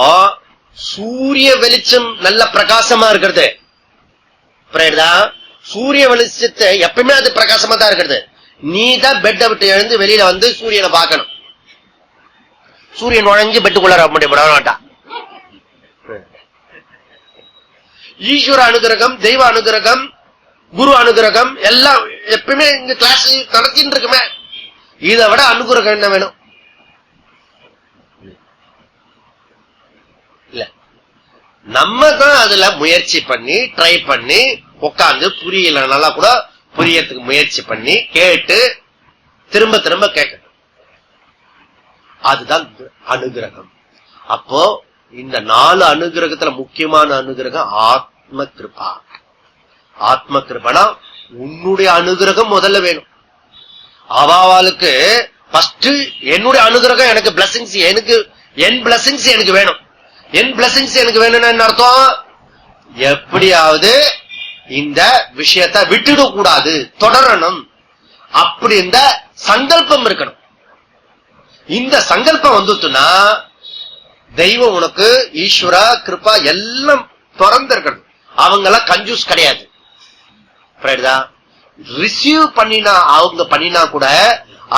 சூரிய வெளிச்சம் நல்ல பிரகாசமா இருக்கிறது, சூரிய வெளிச்சத்தை எப்பவுமே அது பிரகாசமா தான் இருக்கிறது. நீ தான் பெட்டை விட்டு எழுந்து வெளியில சூரியனை பார்க்கணும். சூரியன் நுழைஞ்சு பெட்டுக்குள்ள மாட்டான். ஈஸ்வர அனுகிரகம், தெய்வ அனுகிரகம், குரு அனுகிரகம் எல்லாம் எப்பவுமே இந்த கிளாஸ் நடத்தின்னு இருக்குமே. இதை விட அனுகிரகம் என்ன வேணும் இல்ல. நம்ம தான் அதுல முயற்சி பண்ணி ட்ரை பண்ணி உட்காந்து புரியலனால கூட புரியறதுக்கு முயற்சி பண்ணி கேட்டு திரும்ப திரும்ப கேட்கணும். அதுதான் அனுகிரகம். அப்போ இந்த 4 அனுகிரகத்துல முக்கியமான அனுகிரகம் ஆத்ம கிருபா. ஆத்ம கிருபனா உன்னுடைய அனுகிரகம் முதல்ல வேணும். அவாவாளுக்கு ஃபர்ஸ்ட் என்னுடைய அனுகிரகம் எனக்கு பிளஸிங்ஸ், எனக்கு என் பிளஸிங்ஸ் எனக்கு வேணும். என் பிளஸிங்ஸ் எனக்கு வேணும்னு என்ன அர்த்தம்? எப்படியாவது இந்த விஷயத்தை விட்டுட கூடாது, தொடரணும். அப்படி இந்த சங்கல்பம் இருக்கணும். இந்த சங்கல்பம் வந்துட்டுனா தெய்வம் உனக்கு ஈஸ்வரா கிருபா எல்லாம் திறந்திருக்கணும். அவங்கெல்லாம் கஞ்சூஸ் கிடையாது. ரிசீவ் பண்ணினா அவங்க பண்ணினா கூட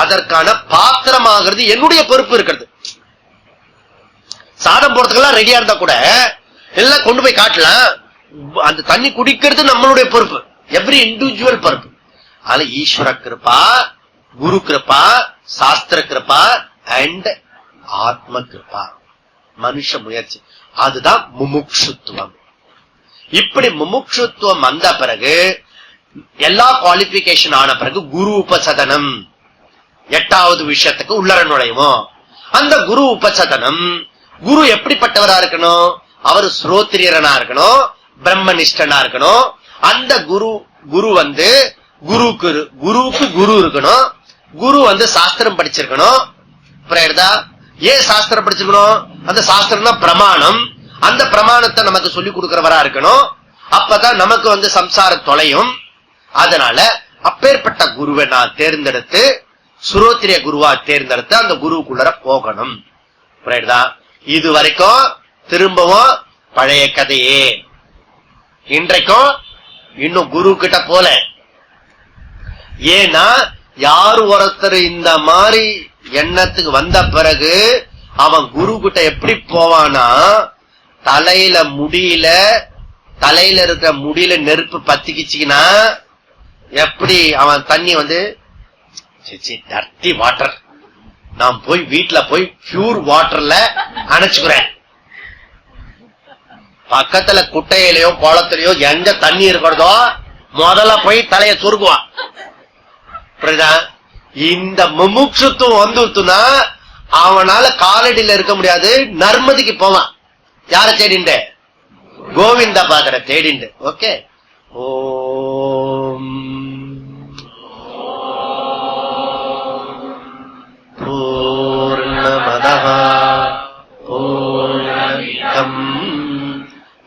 அதற்கான பாத்திரமாகிறது என்னுடைய பொறுப்பு இருக்கிறது. சாதம் போறதுக்கெல்லாம் ரெடியா இருந்தா கூட எல்லாம் கொண்டு போய் காட்டலாம். அந்த தண்ணி குடிக்கிறது நம்மளுடைய பொறுப்பு, எவ்ரி இண்டிவிஜுவல் பொறுப்பு. அதனால ஈஸ்வர கிருபா, குரு கிருபா, சாஸ்திர கிருபா அண்ட் ஆத்ம கிருபா, மனுஷ முயற்சி, அதுதான் முமுட்சுத்துவம். இப்படி முமுட்சுத்துவம் வந்த பிறகு எல்லா குவாலிபிகேஷன் ஆன பிறகு குரு உபசதனம் 8வது விஷயத்துக்கு உள்ளர நுழையுமோ. அந்த குரு உபசதனம், குரு எப்படிப்பட்டவரா இருக்கணும்? அவர் ஸ்ரோத்ரியரனா இருக்கணும், பிரம்மனிஷ்டனா இருக்கணும். அந்த குரு வந்து குருக்கு குரு இருக்கணும். குரு வந்து சாஸ்திரம் படிச்சிருக்கணும். ஏன் சாஸ்திரம் படிச்சிருக்கணும்? அந்த சாஸ்திரம் தான் பிரமாணம். அந்த பிரமாணத்தை நமக்கு சொல்லிக் கொடுக்கிறவரா இருக்கணும். அப்பதான் நமக்கு வந்து சம்சார தொலையும். அதனால அப்பேற்பட்ட குருவை நான் தேர்ந்தெடுத்து, சுரோத்திரிய குருவா தேர்ந்தெடுத்து அந்த குருவுக்குள்ள போகணும். இது வரைக்கும் திரும்பவும் பழைய கதையே. இன்றைக்கும் இன்னும் குரு கிட்ட போல. ஏன்னா யாரு ஒருத்தர் இந்த மாதிரி எண்ணத்துக்கு வந்த பிறகு அவன் குரு கிட்ட எப்படி போவானா, தலையில இருக்கிற முடியில நெருப்பு பத்திக்கிச்சுன்னா எப்படி அவன் தண்ணி வந்து டர்ட்டி வாட்டர், நான் போய் வீட்டுல போய் பியூர் வாட்டர்ல அணைச்சுக்கிறேன். பக்கத்துல குட்டையிலயோ குளத்திலயோ எங்க தண்ணி இருக்கிறதோ முதல்ல போய் தலைய சுருக்குவான். இந்த முமுட்சுத்துவம் வந்துட்டுனா அவனால காலடியில இருக்க முடியாது, நர்மதிக்கு போவான். யார தேடிண்டு? கோவிந்த பாதர தேடிண்டு. ஓகே. ஓம் பூர்ணமதః பூர்ணமிதம்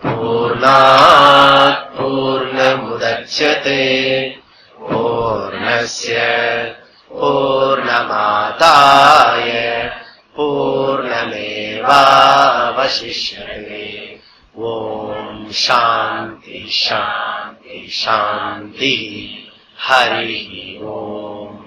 பூர்ணாத் பூர்ணமுதச்யதே பூர்ணஸ்ய பூர்ணமாதாய பூர்ணமேவாவசிஷ்யதே. ஓம் சாந்தி சாந்தி சாந்தி. ஹரி ஓம்.